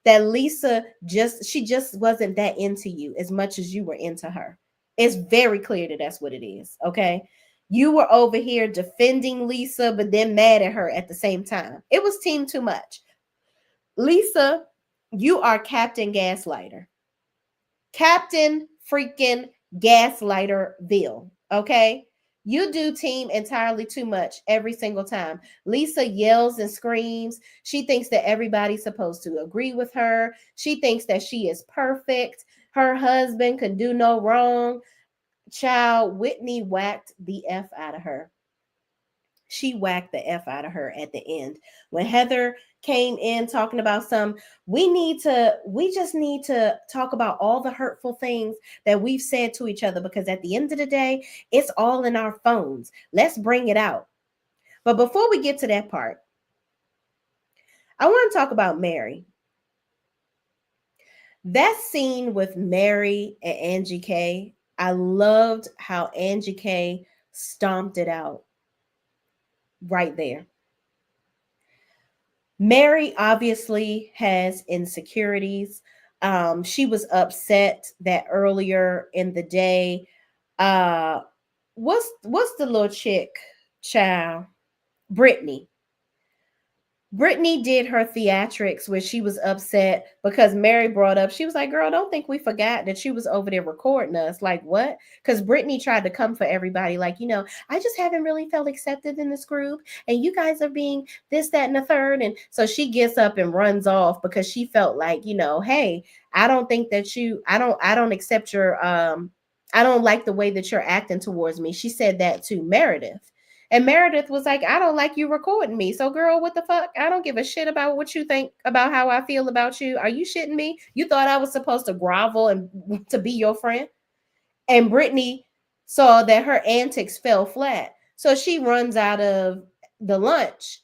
that Lisa she just wasn't that into you as much as you were into her. It's very clear that that's what it is. Okay. You were over here defending Lisa, but then mad at her at the same time. It was team too much. Lisa, you are Captain Gaslighter. Captain freaking Gaslighterville. Okay. You do team entirely too much every single time. Lisa yells and screams. She thinks that everybody's supposed to agree with her. She thinks that she is perfect. Her husband can do no wrong. Child, Whitney whacked the F out of her. She whacked the F out of her at the end. When Heather came in talking about we just need to talk about all the hurtful things that we've said to each other, because at the end of the day, it's all in our phones. Let's bring it out. But before we get to that part, I want to talk about Mary. That scene with Mary and Angie K, I loved how Angie K stomped it out right there. Mary obviously has insecurities. She was upset that earlier in the day, what's the little chick, child? Brittany. Brittany did her theatrics where she was upset because Mary brought up, she was like, girl, don't think we forgot that she was over there recording us. Like, what? Because Brittany tried to come for everybody. Like, I just haven't really felt accepted in this group. And you guys are being this, that, and the third. And so she gets up and runs off because she felt like, hey, I don't think that I don't accept I don't like the way that you're acting towards me. She said that to Meredith. And Meredith was like, I don't like you recording me. So, girl, what the fuck? I don't give a shit about what you think about how I feel about you. Are you shitting me? You thought I was supposed to grovel and to be your friend? And Brittany saw that her antics fell flat. So she runs out of the lunch.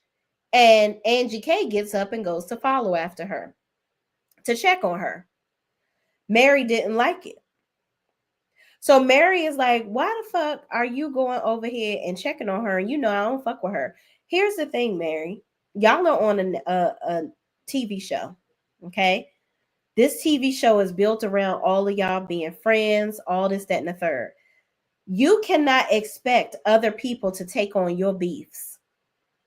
And Angie K gets up and goes to follow after her to check on her. Mary didn't like it. So Mary is like, why the fuck are you going over here and checking on her? And I don't fuck with her. Here's the thing, Mary. Y'all are on a TV show, okay? This TV show is built around all of y'all being friends, all this, that, and the third. You cannot expect other people to take on your beefs.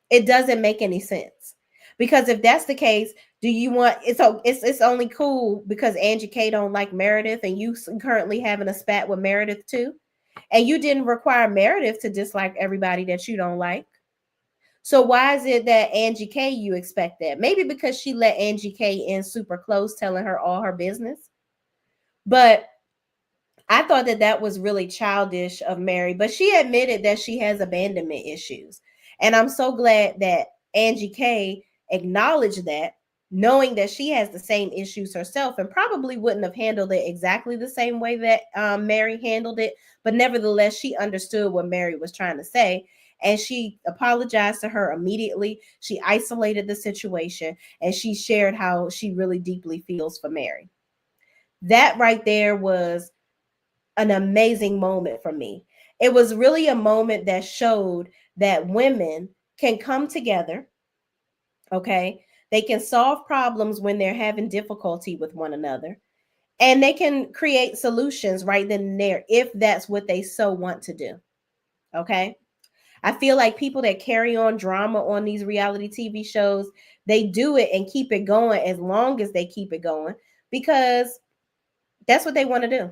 It doesn't make any sense. Because if that's the case, do you want it's only cool because Angie K don't like Meredith and you currently having a spat with Meredith too? And you didn't require Meredith to dislike everybody that you don't like. So why is it that Angie K you expect that? Maybe because she let Angie K in super close, telling her all her business. But I thought that that was really childish of Mary, but she admitted that she has abandonment issues. And I'm so glad that Angie K acknowledged that, knowing that she has the same issues herself and probably wouldn't have handled it exactly the same way that Mary handled it. But nevertheless, she understood what Mary was trying to say. And she apologized to her immediately. She isolated the situation and she shared how she really deeply feels for Mary. That right there was an amazing moment for me. It was really a moment that showed that women can come together, okay? They can solve problems when they're having difficulty with one another, and they can create solutions right then and there if that's what they so want to do, okay? I feel like people that carry on drama on these reality TV shows, they do it and keep it going as long as they keep it going because that's what they want to do.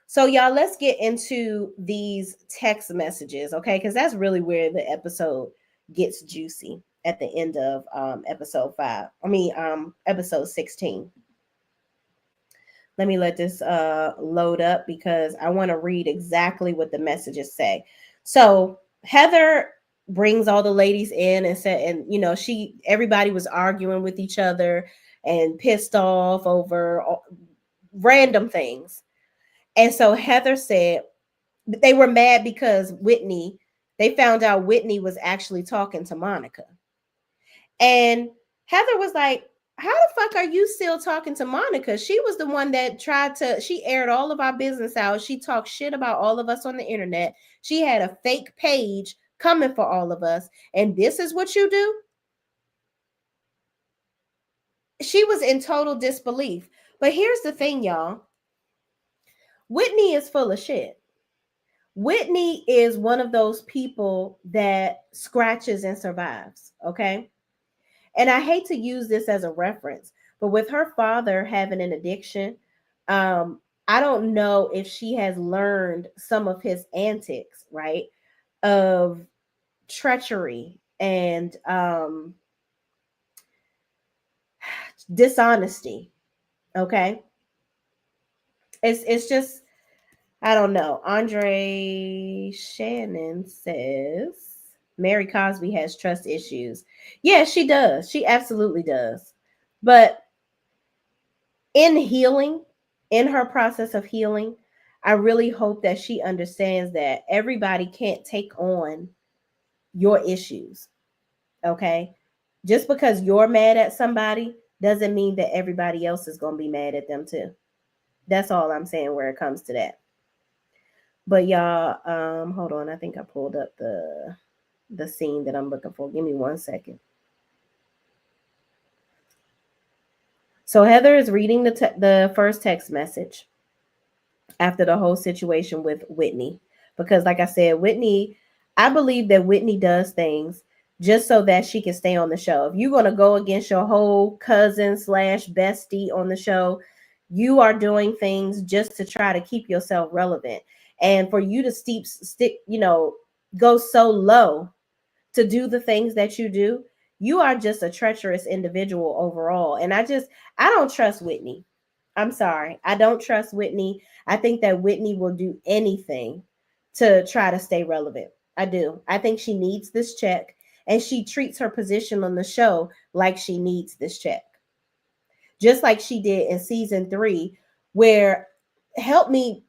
So, y'all, let's get into these text messages, okay? Because that's really where the episode gets juicy at the end of episode 5. Episode 16. Let me let this load up because I want to read exactly what the messages say. So, Heather brings all the ladies in and said, and everybody was arguing with each other and pissed off over random things. And so Heather said they were mad because they found out Whitney was actually talking to Monica. And Heather was like, how the fuck are you still talking to Monica? She was the one that she aired all of our business out. She talked shit about all of us on the internet. She had a fake page coming for all of us. And this is what you do? She was in total disbelief. But here's the thing, y'all. Whitney is full of shit. Whitney is one of those people that scratches and survives, okay? And I hate to use this as a reference, but with her father having an addiction, I don't know if she has learned some of his antics, right? Of treachery and dishonesty, okay? It's just I don't know. Andre Shannon says Mary Cosby has trust issues. Yeah, she does. She absolutely does. But in healing, in her process of healing, I really hope that she understands that everybody can't take on your issues. Okay? Just because you're mad at somebody doesn't mean that everybody else is going to be mad at them too. That's all I'm saying where it comes to that. But y'all, hold on. I think I pulled up the scene that I'm looking for. Give me 1 second. So Heather is reading the first text message after the whole situation with Whitney, because like I said, I believe that Whitney does things just so that she can stay on the show. If you're gonna go against your whole cousin / bestie on the show, you are doing things just to try to keep yourself relevant. And for you to go so low to do the things that you do, you are just a treacherous individual overall. And I don't trust Whitney. I'm sorry. I don't trust Whitney. I think that Whitney will do anything to try to stay relevant. I do. I think she needs this check, and she treats her position on the show like she needs this check. Just like she did in season 3, where help me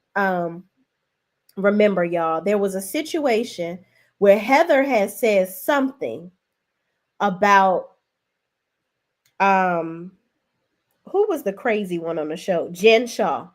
remember, y'all, there was a situation where Heather had said something about who was the crazy one on the show? Jen Shaw.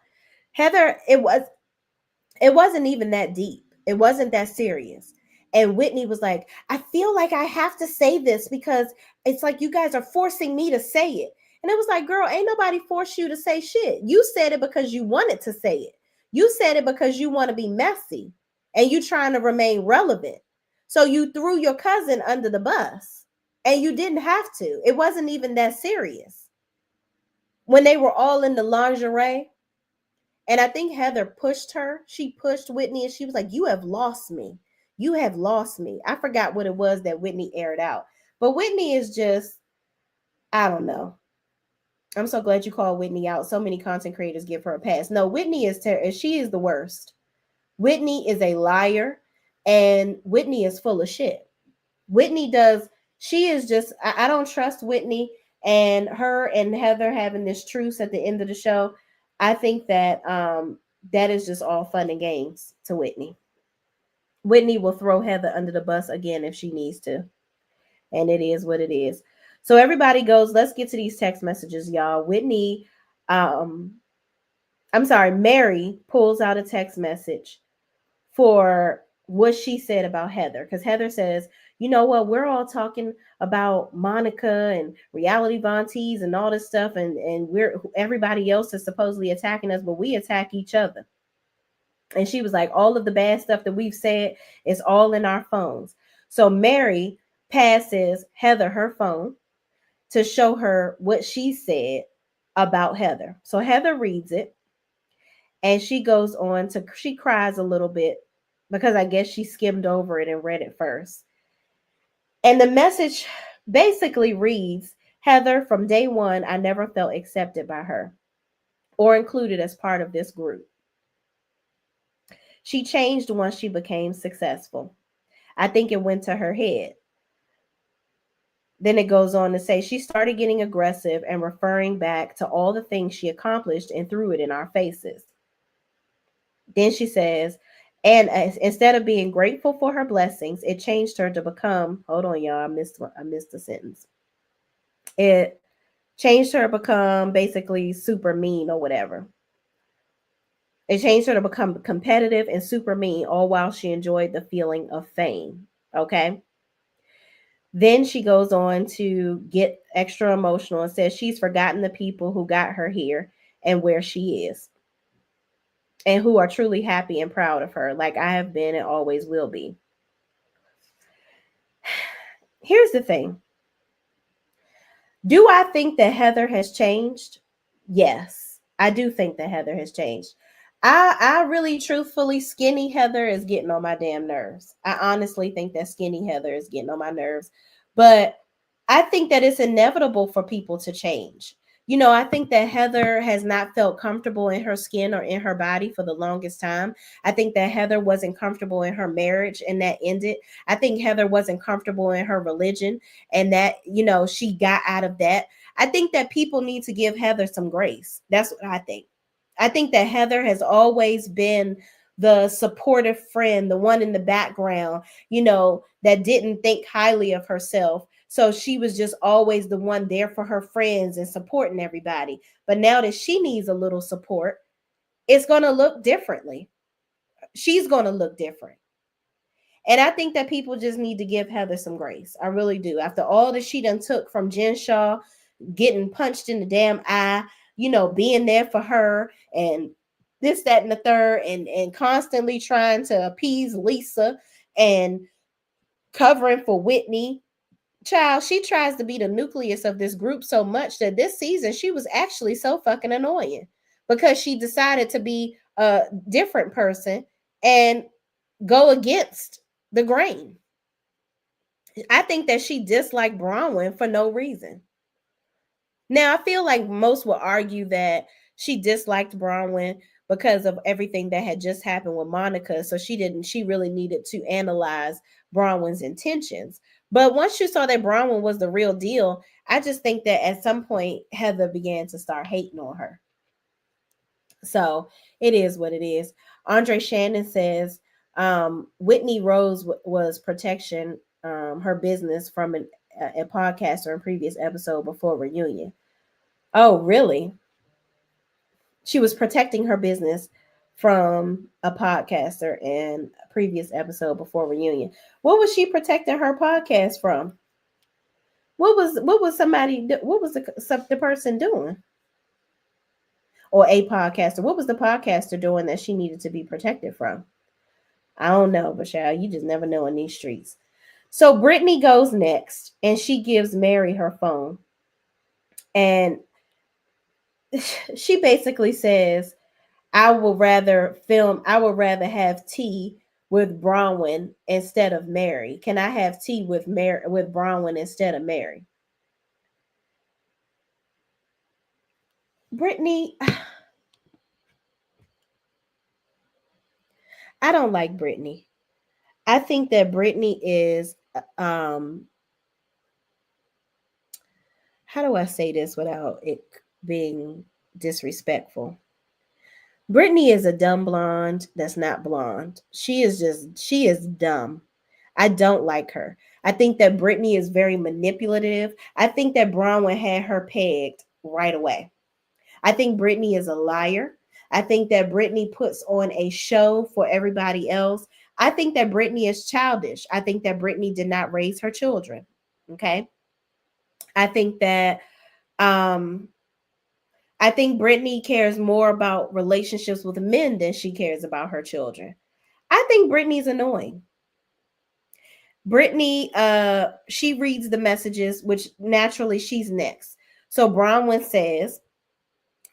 Heather, it wasn't even that deep. It wasn't that serious. And Whitney was like, I feel like I have to say this because it's like you guys are forcing me to say it. And it was like, girl, ain't nobody forced you to say shit. You said it because you wanted to say it. You said it because you want to be messy and you trying to remain relevant. So you threw your cousin under the bus and you didn't have to. It wasn't even that serious. When they were all in the lingerie, and I think Heather pushed her. She pushed Whitney and she was like, "You have lost me. You have lost me." I forgot what it was that Whitney aired out. But Whitney is just, I don't know. I'm so glad you called Whitney out. So many content creators give her a pass. No, Whitney is she is the worst. Whitney is a liar and Whitney is full of shit. Whitney does, she is just, I don't trust Whitney, and her and Heather having this truce at the end of the show. I think that that is just all fun and games to Whitney. Whitney will throw Heather under the bus again if she needs to. And it is what it is. So everybody goes, let's get to these text messages, y'all. Whitney, um, I'm sorry, Mary pulls out a text message for what she said about Heather. Because Heather says, you know what, we're all talking about Monica and reality Von Tees and all this stuff, and we're everybody else is supposedly attacking us, but we attack each other. And she was like, all of the bad stuff that we've said is all in our phones. So Mary passes Heather her phone to show her what she said about Heather. So Heather reads it and she goes on to, she cries a little bit because I guess she skimmed over it and read it first. And the message basically reads, Heather, from day one, I never felt accepted by her or included as part of this group. She changed once she became successful. I think it went to her head. Then it goes on to say she started getting aggressive and referring back to all the things she accomplished and threw it in our faces. Then she says, and instead of being grateful for her blessings, it changed her to become, hold on, y'all, I missed the sentence. It changed her to become basically super mean or whatever. It changed her to become competitive and super mean, all while she enjoyed the feeling of fame. Okay. Then she goes on to get extra emotional and says she's forgotten the people who got her here and where she is, and who are truly happy and proud of her, like I have been and always will be. Here's the thing. Do I think that Heather has changed? Yes, I do think that Heather has changed. I really truthfully, skinny Heather is getting on my damn nerves. I honestly think that skinny Heather is getting on my nerves. But I think that it's inevitable for people to change. You know, I think that Heather has not felt comfortable in her skin or in her body for the longest time. I think that Heather wasn't comfortable in her marriage and that ended. I think Heather wasn't comfortable in her religion and that, you know, she got out of that. I think that people need to give Heather some grace. That's what I think. I think that Heather has always been the supportive friend, the one in the background, you know, that didn't think highly of herself. So she was just always the one there for her friends and supporting everybody. But now that she needs a little support, it's going to look differently. She's going to look different. And I think that people just need to give Heather some grace. I really do. After all that she done took from Jen Shaw, getting punched in the damn eye, you know, being there for her and this, that, and the third, and constantly trying to appease Lisa and covering for Whitney. Child, she tries to be the nucleus of this group so much that this season she was actually so fucking annoying because she decided to be a different person and go against the grain. I think that she disliked Bronwyn for no reason. Now, I feel like most will argue that she disliked Bronwyn because of everything that had just happened with Monica. So she really needed to analyze Bronwyn's intentions. But once you saw that Bronwyn was the real deal, I just think that at some point Heather began to start hating on her. So it is what it is. Andre Shannon says Whitney Rose was protection, her business from a podcaster in previous episode before reunion. Oh, really? She was protecting her business from a podcaster in a previous episode before reunion. What was she protecting her podcast from? what was the person doing, or a podcaster? What was the podcaster doing that she needed to be protected from? I don't know, but child, you just never know in these streets. So Brittany goes next, and she gives Mary her phone, and she basically says, I would rather have tea with Bronwyn instead of Mary. Can I have tea with Bronwyn instead of Mary? Brittany, I don't like Brittany. I think that Brittany is how do I say this without it being disrespectful? Brittany is a dumb blonde that's not blonde. She is dumb. I don't like her. I think that Brittany is very manipulative. I think that Bronwyn had her pegged right away. I think Brittany is a liar. I think that Brittany puts on a show for everybody else. I think that Brittany is childish. I think that Brittany did not raise her children. Okay. I think that um I think Brittany cares more about relationships with men than she cares about her children. I think Brittany's annoying. Brittany, she reads the messages, which naturally she's next. So Bronwyn says,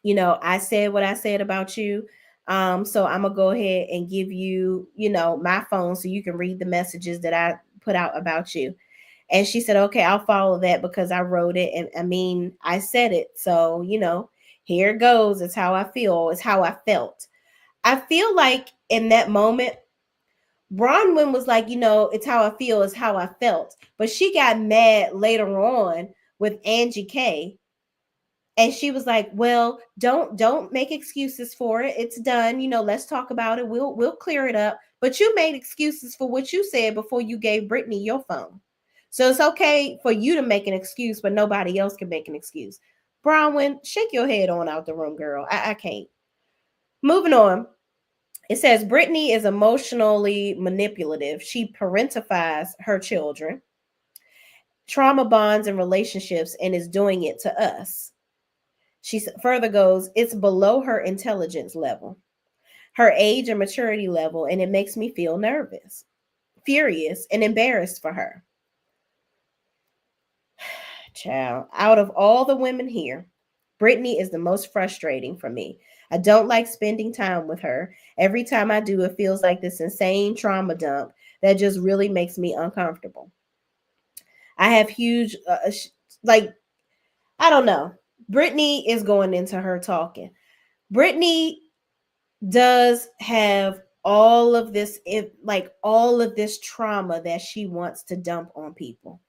I said what I said about you. So I'm gonna go ahead and give you, my phone so you can read the messages that I put out about you. And she said, okay, I'll follow that because I wrote it. And I mean, I said it. So, here it goes. It's how I feel. It's how I felt. I feel like in that moment, Bronwyn was like, it's how I feel, it's how I felt. But she got mad later on with Angie K. And she was like, well, don't make excuses for it. It's done. Let's talk about it. We'll clear it up. But you made excuses for what you said before you gave Brittany your phone. So it's okay for you to make an excuse, but nobody else can make an excuse. Bronwyn, shake your head on out the room, girl. I can't. Moving on. It says Brittany is emotionally manipulative. She parentifies her children, trauma bonds and relationships, and is doing it to us. She further goes, it's below her intelligence level, her age and maturity level, and it makes me feel nervous, furious, and embarrassed for her. Child, out of all the women here, Brittany is the most frustrating for me. I don't like spending time with her. Every time I do, it feels like this insane trauma dump that just really makes me uncomfortable. I have huge, I don't know. Brittany is going into her talking. Brittany does have all of this trauma that she wants to dump on people.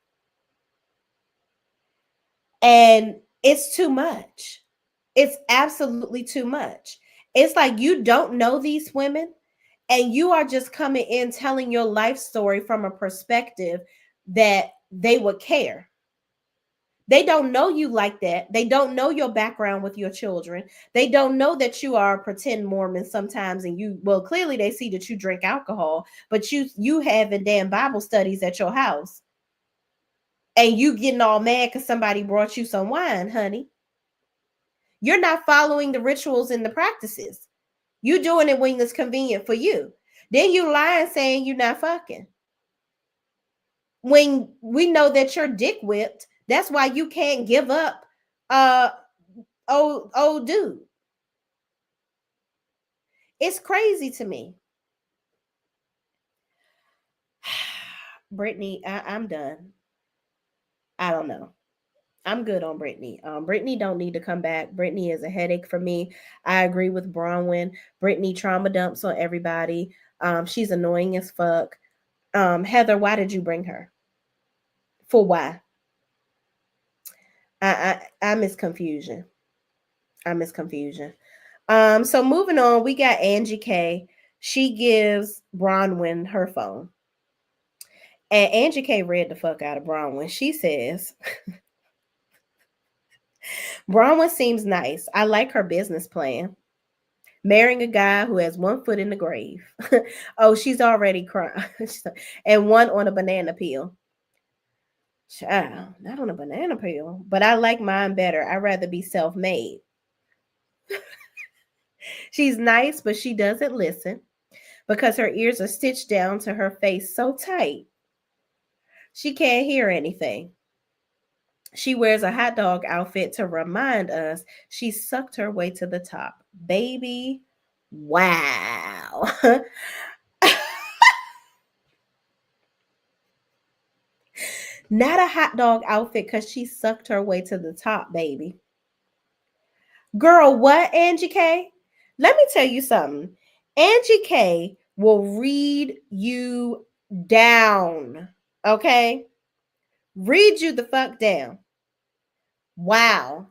And it's too much. It's absolutely too much. It's like you don't know these women and you are just coming in telling your life story from a perspective that they would care. They don't know you like that. They don't know your background with your children. They don't know that you are a pretend Mormon sometimes, and clearly they see that you drink alcohol, but you having damn Bible studies at your house, and you getting all mad because somebody brought you some wine, honey. You're not following the rituals and the practices. You doing it when it's convenient for you. Then you lying saying you're not fucking. When we know that you're dick whipped, that's why you can't give up old dude. It's crazy to me. Brittany, I'm done. I don't know. I'm good on Brittany. Brittany don't need to come back. Brittany is a headache for me. I agree with Bronwyn. Brittany trauma dumps on everybody. She's annoying as fuck. Heather, why did you bring her? For why? I miss confusion. I miss confusion. So moving on, we got Angie K. She gives Bronwyn her phone. And Angie K read the fuck out of Bronwyn. She says, Bronwyn seems nice. I like her business plan. Marrying a guy who has one foot in the grave. Oh, she's already crying. And one on a banana peel. Child, not on a banana peel, but I like mine better. I'd rather be self made. She's nice, but she doesn't listen because her ears are stitched down to her face so tight she can't hear anything. She wears a hot dog outfit to remind us she sucked her way to the top. Baby, wow. Not a hot dog outfit because she sucked her way to the top, baby. Girl, what, Angie K? Let me tell you something. Angie K will read you down. Okay? Read you the fuck down. Wow.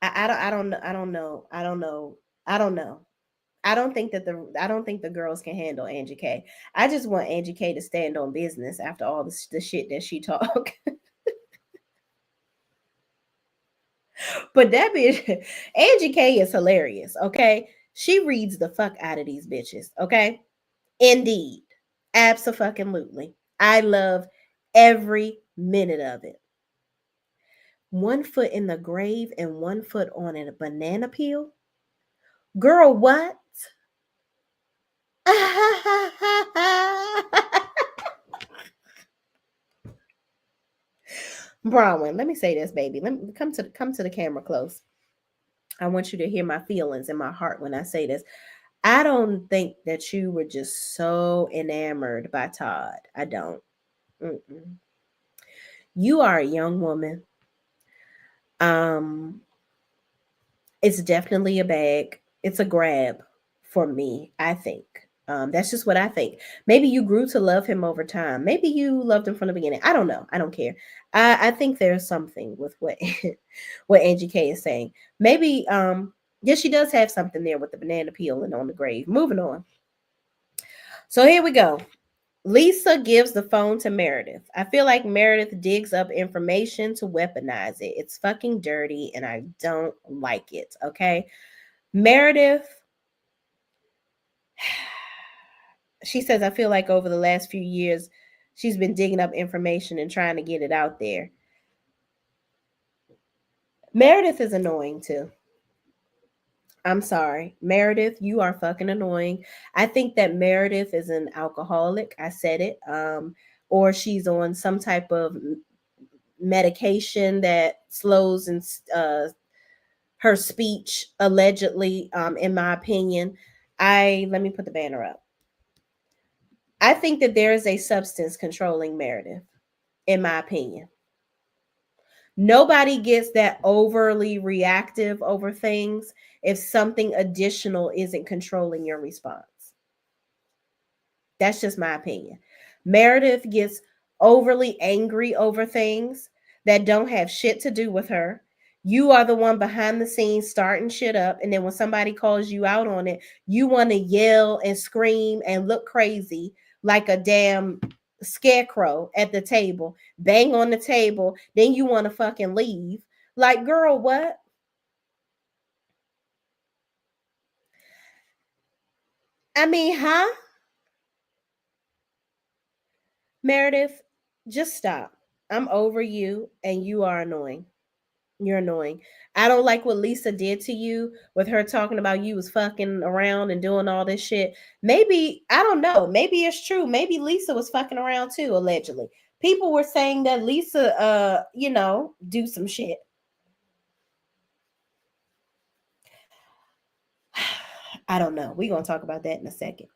I don't know. I don't know. I don't know. I don't think the girls can handle Angie K. I just want Angie K to stand on business after all the shit that she talk. But that bitch, Angie K is hilarious. Okay, she reads the fuck out of these bitches. Okay, indeed, absolutely. I love every minute of it. One foot in the grave and one foot on a banana peel. Girl, what? Bronwyn, let me say this, baby. Let me come to the camera close. I want you to hear my feelings in my heart when I say this. I don't think that you were just so enamored by Todd. I don't. Mm-mm. You are a young woman. Um, it's definitely a bag. It's a grab for me, I think. That's just what I think. Maybe you grew to love him over time. Maybe you loved him from the beginning. I don't know. I don't care. I think there's something with what what Angie K is saying. Maybe yes, she does have something there with the banana peel and on the grave. Moving on. So here we go. Lisa gives the phone to Meredith. I feel like Meredith digs up information to weaponize it. It's fucking dirty and I don't like it. Okay. Meredith, she says, I feel like over the last few years, she's been digging up information and trying to get it out there. Meredith is annoying too. I'm sorry. Meredith, you are fucking annoying. I think that Meredith is an alcoholic. I said it. Or she's on some type of medication that slows and her speech allegedly, in my opinion. I let me put the banner up. I think that there is a substance controlling Meredith, in my opinion. Nobody gets that overly reactive over things if something additional isn't controlling your response. That's just my opinion. Meredith gets overly angry over things that don't have shit to do with her. You are the one behind the scenes starting shit up. And then when somebody calls you out on it, you want to yell and scream and look crazy like a damn scarecrow at the table, bang on the table. Then you want to fucking leave. Like, girl, what? I mean, huh? Meredith, just stop. I'm over you and you are annoying. You're annoying. I don't like what Lisa did to you with her talking about you was fucking around and doing all this shit. Maybe, I don't know. Maybe it's true. Maybe Lisa was fucking around too, allegedly. People were saying that Lisa, do some shit. I don't know. We're going to talk about that in a second.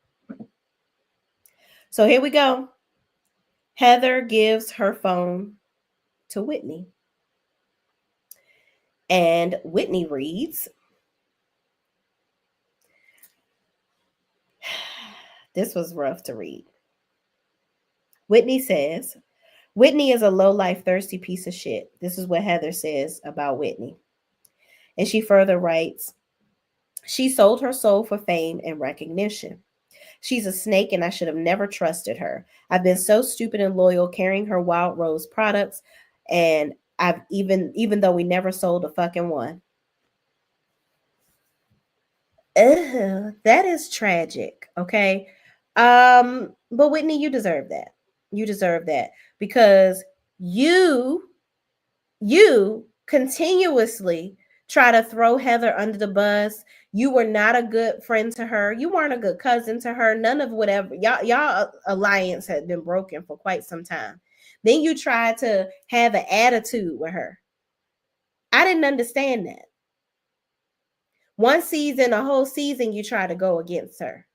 So here we go. Heather gives her phone to Whitney. And Whitney reads, this was rough to read. Whitney says, Whitney is a low-life, thirsty piece of shit. This is what Heather says about Whitney. And she further writes, she sold her soul for fame and recognition. She's a snake and I should have never trusted her. I've been so stupid and loyal carrying her Wild Rose products, and I've even though we never sold a fucking one. Ugh, that is tragic. Okay. But Whitney, you deserve that. You deserve that because you you continuously try to throw Heather under the bus. You were not a good friend to her. You weren't a good cousin to her. None of whatever. Y'all alliance had been broken for quite some time. Then you tried to have an attitude with her. I didn't understand that. One season, a whole season, you try to go against her.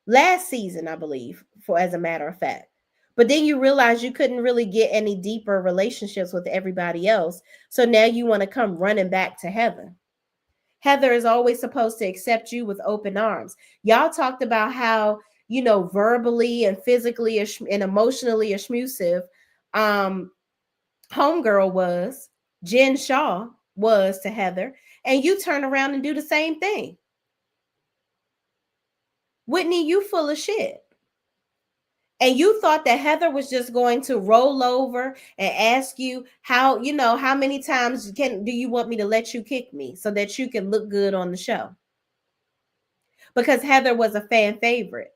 Last season, I believe, for as a matter of fact. But then you realize you couldn't really get any deeper relationships with everybody else. So now you want to come running back to Heather. Heather is always supposed to accept you with open arms. Y'all talked about how, verbally and physically and emotionally abusive Homegirl was, Jen Shaw was to Heather, and you turn around and do the same thing. Whitney, you full of shit. And you thought that Heather was just going to roll over and ask you how many times do you want me to let you kick me so that you can look good on the show? Because Heather was a fan favorite.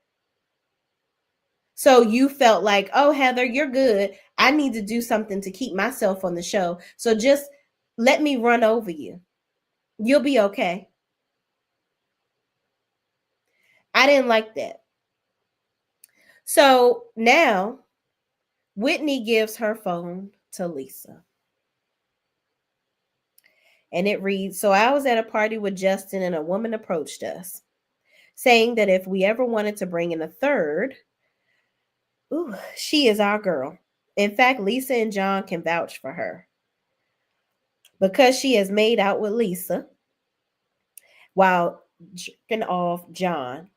So you felt like, oh, Heather, you're good. I need to do something to keep myself on the show. So just let me run over you. You'll be okay. I didn't like that. So now Whitney gives her phone to Lisa. And it reads, so I was at a party with Justin and a woman approached us saying that if we ever wanted to bring in a third, she is our girl. In fact, Lisa and John can vouch for her because she has made out with Lisa while jerking off John.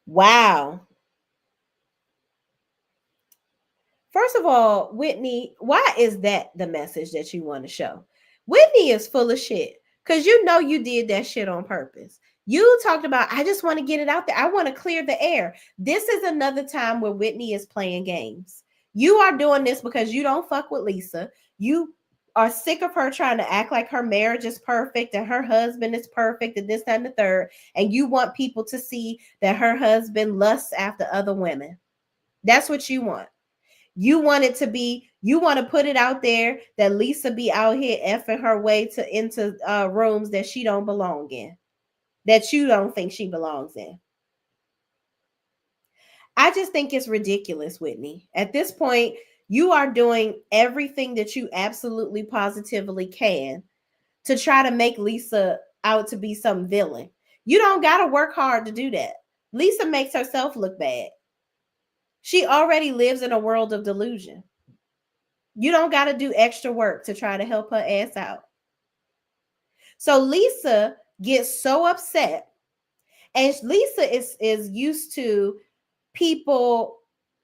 Wow. First of all, Whitney, why is that the message that you want to show? Whitney is full of shit because you did that shit on purpose. You talked about, I just want to get it out there. I want to clear the air. This is another time where Whitney is playing games. You are doing this because you don't fuck with Lisa. You are sick of her trying to act like her marriage is perfect and her husband is perfect and this, that, and the third. And you want people to see that her husband lusts after other women. That's what you want. You want to put it out there that Lisa be out here effing her way into rooms that she don't belong in, that you don't think she belongs in. I just think it's ridiculous, Whitney. At this point, you are doing everything that you absolutely positively can to try to make Lisa out to be some villain. You don't got to work hard to do that. Lisa makes herself look bad. She already lives in a world of delusion. You don't got to do extra work to try to help her ass out. So Lisa gets so upset, and Lisa is used to people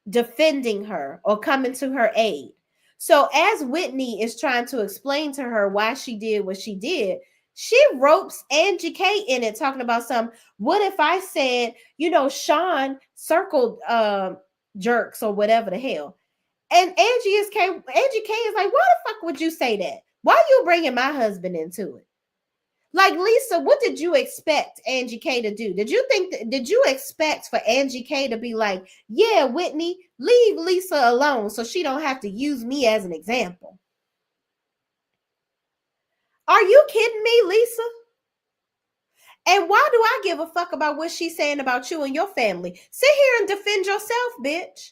defending her or coming to her aid. So as Whitney is trying to explain to her why she did what she did, she ropes Angie K in it, talking about what if I said, Sean circled jerks or whatever the hell. And Angie K is like, why the fuck would you say that? Why are you bringing my husband into it? Like, Lisa, what did you expect Angie K to do? Did you expect for Angie K to be like, yeah, Whitney, leave Lisa alone so she don't have to use me as an example? Are you kidding me, Lisa? And why do I give a fuck about what she's saying about you and your family? Sit here and defend yourself, bitch.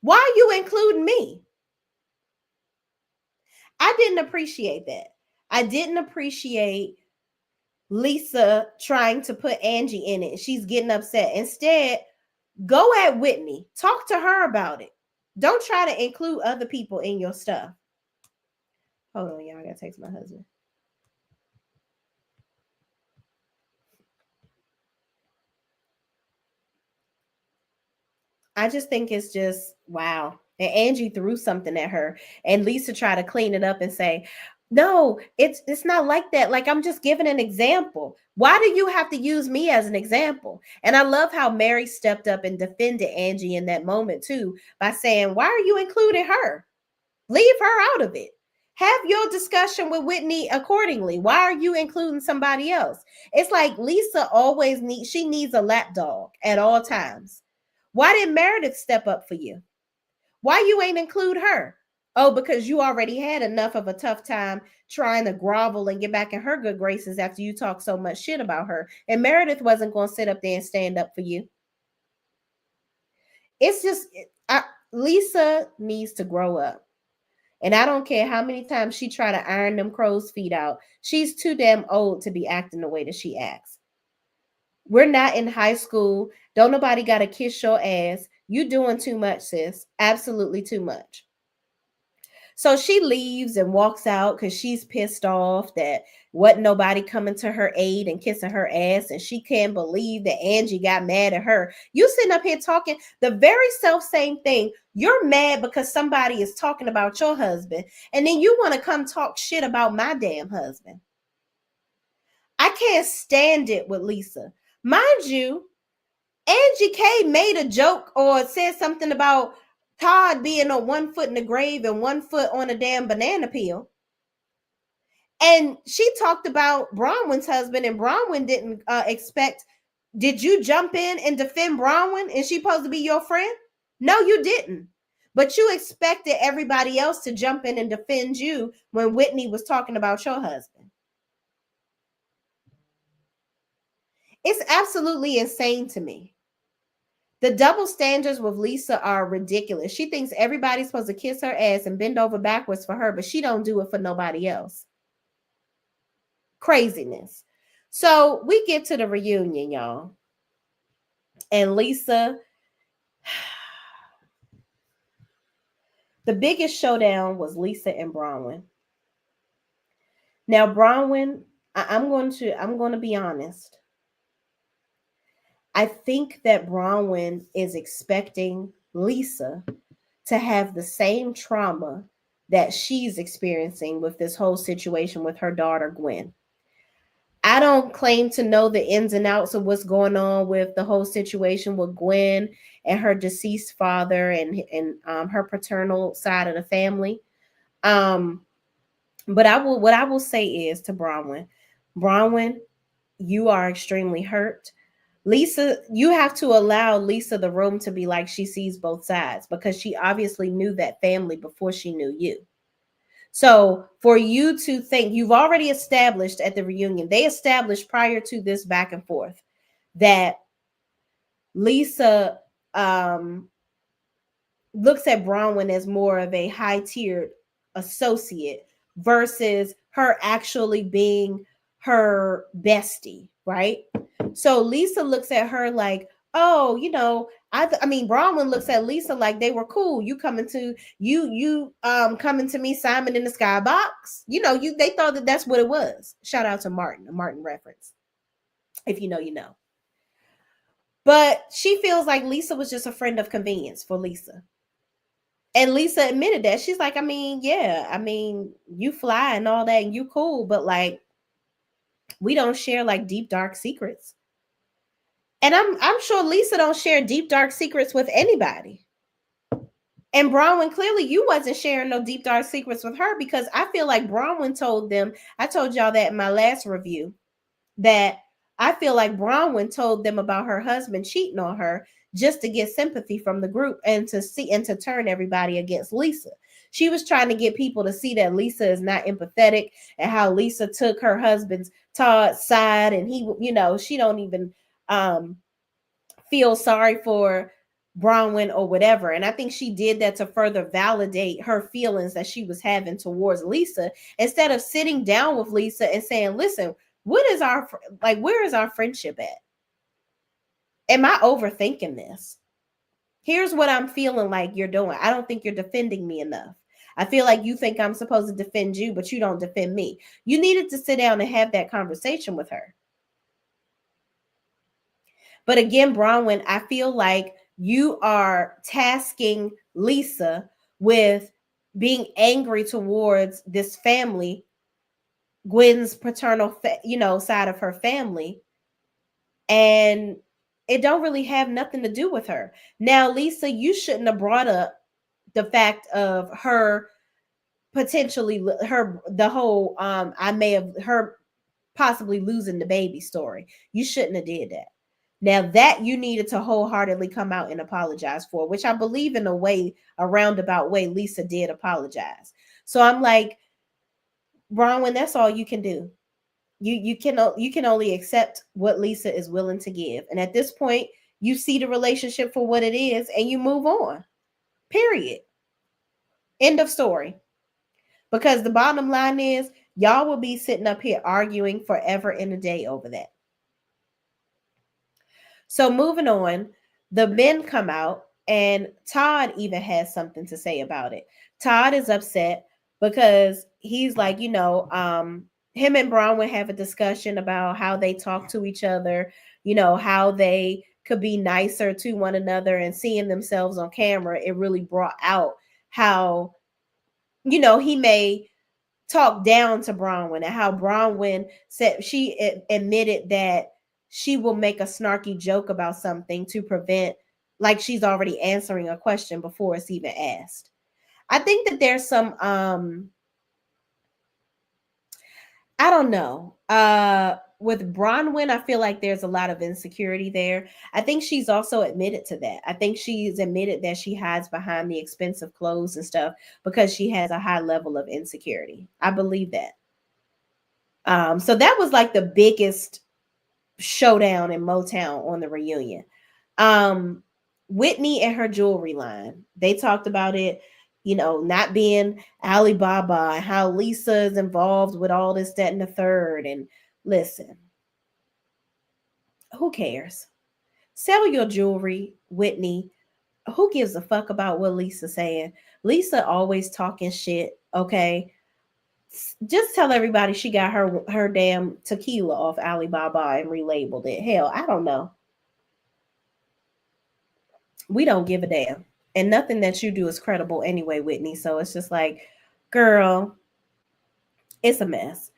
Why are you including me? I didn't appreciate that. I didn't appreciate Lisa trying to put Angie in it. She's getting upset. Instead, go at Whitney. Talk to her about it. Don't try to include other people in your stuff. Hold on, y'all. I gotta text my husband. I just think it's just wow. And Angie threw something at her, and Lisa tried to clean it up and say, no, it's not like that. Like, I'm just giving an example. Why do you have to use me as an example? And I love how Mary stepped up and defended Angie in that moment too by saying, why are you including her? Leave her out of it. Have your discussion with Whitney accordingly. Why are you including somebody else? It's like Lisa always needs a lapdog at all times. Why did Meredith step up for you? Why you ain't include her? Oh, because you already had enough of a tough time trying to grovel and get back in her good graces after you talk so much shit about her. And Meredith wasn't going to sit up there and stand up for you. It's just, Lisa needs to grow up. And I don't care how many times she try to iron them crow's feet out. She's too damn old to be acting the way that she acts. We're not in high school. Don't nobody got to kiss your ass. You doing too much, sis. Absolutely too much. So she leaves and walks out because she's pissed off that wasn't nobody coming to her aid and kissing her ass. And she can't believe that Angie got mad at her. You sitting up here talking the very self same thing. You're mad because somebody is talking about your husband. And then you want to come talk shit about my damn husband. I can't stand it with Lisa. Mind you, Angie K made a joke or said something about Todd being on one foot in the grave and one foot on a damn banana peel. And she talked about Bronwyn's husband, and Bronwyn didn't expect. Did you jump in and defend Bronwyn? Is she supposed to be your friend? No, you didn't. But you expected everybody else to jump in and defend you when Whitney was talking about your husband. It's absolutely insane to me. The double standards with Lisa are ridiculous. She thinks everybody's supposed to kiss her ass and bend over backwards for her, but she don't do it for nobody else. Craziness. So we get to the reunion, y'all. And Lisa, the biggest showdown was Lisa and Bronwyn. Now, Bronwyn, I'm going to be honest. I think that Bronwyn is expecting Lisa to have the same trauma that she's experiencing with this whole situation with her daughter, Gwen. I don't claim to know the ins and outs of what's going on with the whole situation with Gwen and her deceased father and her paternal side of the family. But what I will say is to Bronwyn, you are extremely hurt. Lisa, you have to allow Lisa the room to be like she sees both sides because she obviously knew that family before she knew you. So for you to think, you've already established at the reunion, they established prior to this back and forth that Lisa looks at Bronwyn as more of a high-tiered associate versus her actually being her bestie, right? So Lisa looks at her like, oh, I mean, Bronwyn looks at Lisa like they were cool. You coming to me, Simon in the Skybox. They thought that that's what it was. Shout out to Martin, a Martin reference. If you know, you know. But she feels like Lisa was just a friend of convenience for Lisa. And Lisa admitted that. She's like, you fly and all that and you cool, but like we don't share like deep dark secrets. And I'm sure Lisa don't share deep dark secrets with anybody. And Bronwyn, clearly you wasn't sharing no deep dark secrets with her because I feel like Bronwyn told them, I told y'all that in my last review, that I feel like Bronwyn told them about her husband cheating on her just to get sympathy from the group and to turn everybody against Lisa. She was trying to get people to see that Lisa is not empathetic and how Lisa took her husband's Todd's side and he, she don't even feel sorry for Bronwyn or whatever. And I think she did that to further validate her feelings that she was having towards Lisa instead of sitting down with Lisa and saying, listen, where is our friendship at? Am I overthinking this? Here's what I'm feeling like you're doing. I don't think you're defending me enough. I feel like you think I'm supposed to defend you, but you don't defend me. You needed to sit down and have that conversation with her. But again, Bronwyn, I feel like you are tasking Lisa with being angry towards this family, Gwen's paternal, side of her family. And it don't really have nothing to do with her. Now, Lisa, you shouldn't have brought up the fact of her potentially her the whole I may have her possibly losing the baby story. You shouldn't have did that. Now that you needed to wholeheartedly come out and apologize for, which I believe in a way, a roundabout way, Lisa did apologize. So I'm like, Bronwyn, that's all you can do. You can only accept what Lisa is willing to give. And at this point, you see the relationship for what it is and you move on. Period. End of story. Because the bottom line is y'all will be sitting up here arguing forever and a day over that. So moving on, the men come out and Todd even has something to say about it. Todd is upset because he's like, him and Bronwyn have a discussion about how they talk to each other, how they could be nicer to one another, and seeing themselves on camera, it really brought out how, he may talk down to Bronwyn, and how Bronwyn said she admitted that she will make a snarky joke about something to prevent, like she's already answering a question before it's even asked. I think that there's some I don't know. With Bronwyn, I feel like there's a lot of insecurity there. I think she's also admitted to that. I think she's admitted that she hides behind the expensive clothes and stuff because she has a high level of insecurity. I believe that. So that was like the biggest showdown in Motown on the reunion. Um, Whitney and her jewelry line. They talked about it, not being Alibaba, and how Lisa is involved with all this, that, and the third. And listen, who cares? Sell your jewelry, Whitney. Who gives a fuck about what Lisa's saying? Lisa always talking shit, okay? Just tell everybody she got her damn tequila off Alibaba and relabeled it. Hell, I don't know. We don't give a damn. And nothing that you do is credible anyway, Whitney. So it's just like, girl, it's a mess.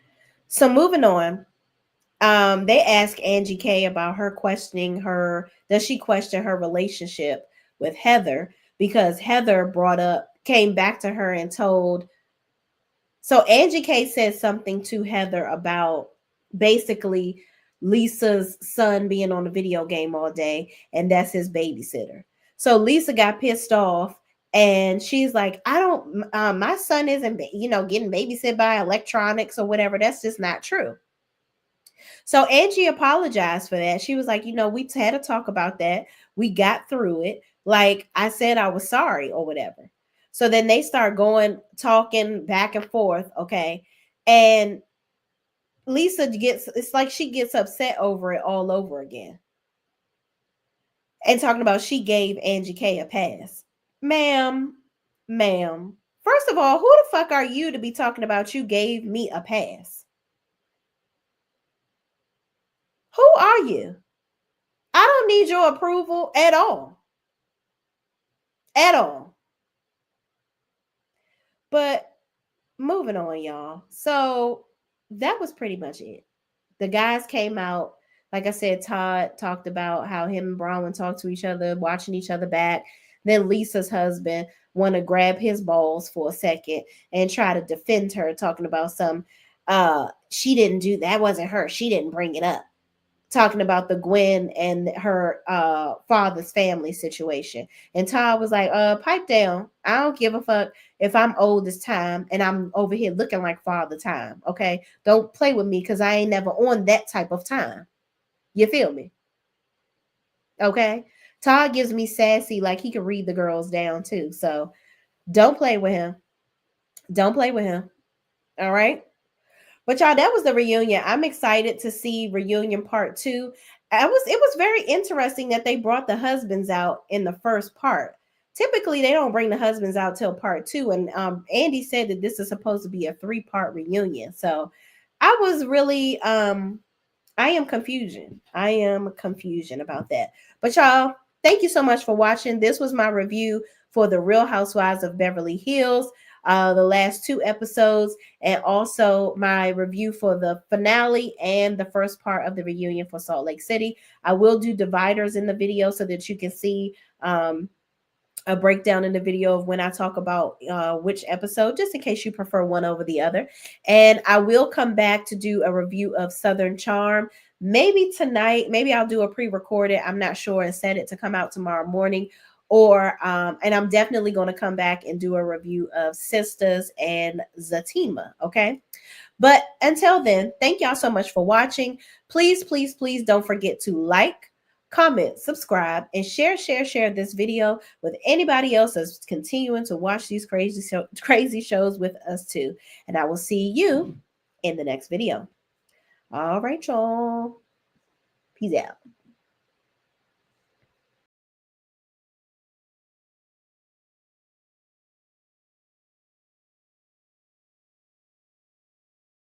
So moving on, they ask Angie K about her questioning her. Does she question her relationship with Heather? Because Heather came back to her and told. So Angie K said something to Heather about basically Lisa's son being on a video game all day, and that's his babysitter. So Lisa got pissed off, and she's like, I don't, my son isn't, getting babysit by electronics or whatever. That's just not true. So Angie apologized for that. She was like, we had to talk about that. We got through it. Like I said, I was sorry or whatever. So then they start talking back and forth. Okay. And it's like she gets upset over it all over again. And talking about she gave Angie K a pass. Ma'am. First of all, who the fuck are you to be talking about you gave me a pass? Who are you? I don't need your approval at all. At all. But moving on, y'all. So that was pretty much it. The guys came out. Like I said, Todd talked about how him and Bronwyn talked to each other, watching each other back. Then Lisa's husband want to grab his balls for a second and try to defend her, talking about she didn't do that. Wasn't her. She didn't bring it up. Talking about the Gwen and her father's family situation. And Todd was like, pipe down. I don't give a fuck if I'm old this time and I'm over here looking like father time. Okay. Don't play with me because I ain't never on that type of time. You feel me? Okay. Todd gives me sassy, like he can read the girls down too. So don't play with him. Don't play with him. All right. But y'all, that was the reunion. I'm excited to see reunion part 2. It was very interesting that they brought the husbands out in the first part. Typically, they don't bring the husbands out till part 2. And Andy said that this is supposed to be a 3-part reunion. So I was really I am confusion about that. But y'all, thank you so much for watching. This was my review for the Real Housewives of Beverly Hills. The last 2 episodes, and also my review for the finale and the first part of the reunion for Salt Lake City. I will do dividers in the video so that you can see a breakdown in the video of when I talk about which episode, just in case you prefer one over the other. And I will come back to do a review of Southern Charm. Maybe tonight, maybe I'll do a pre-recorded. I'm not sure, and set it to come out tomorrow morning. Or and I'm definitely going to come back and do a review of Sisters and Zatima. Okay. But until then, thank y'all so much for watching. Please, please, please don't forget to like, comment, subscribe, and share this video with anybody else that's continuing to watch these crazy shows with us too. And I will see you in the next video. All right, y'all. Peace out.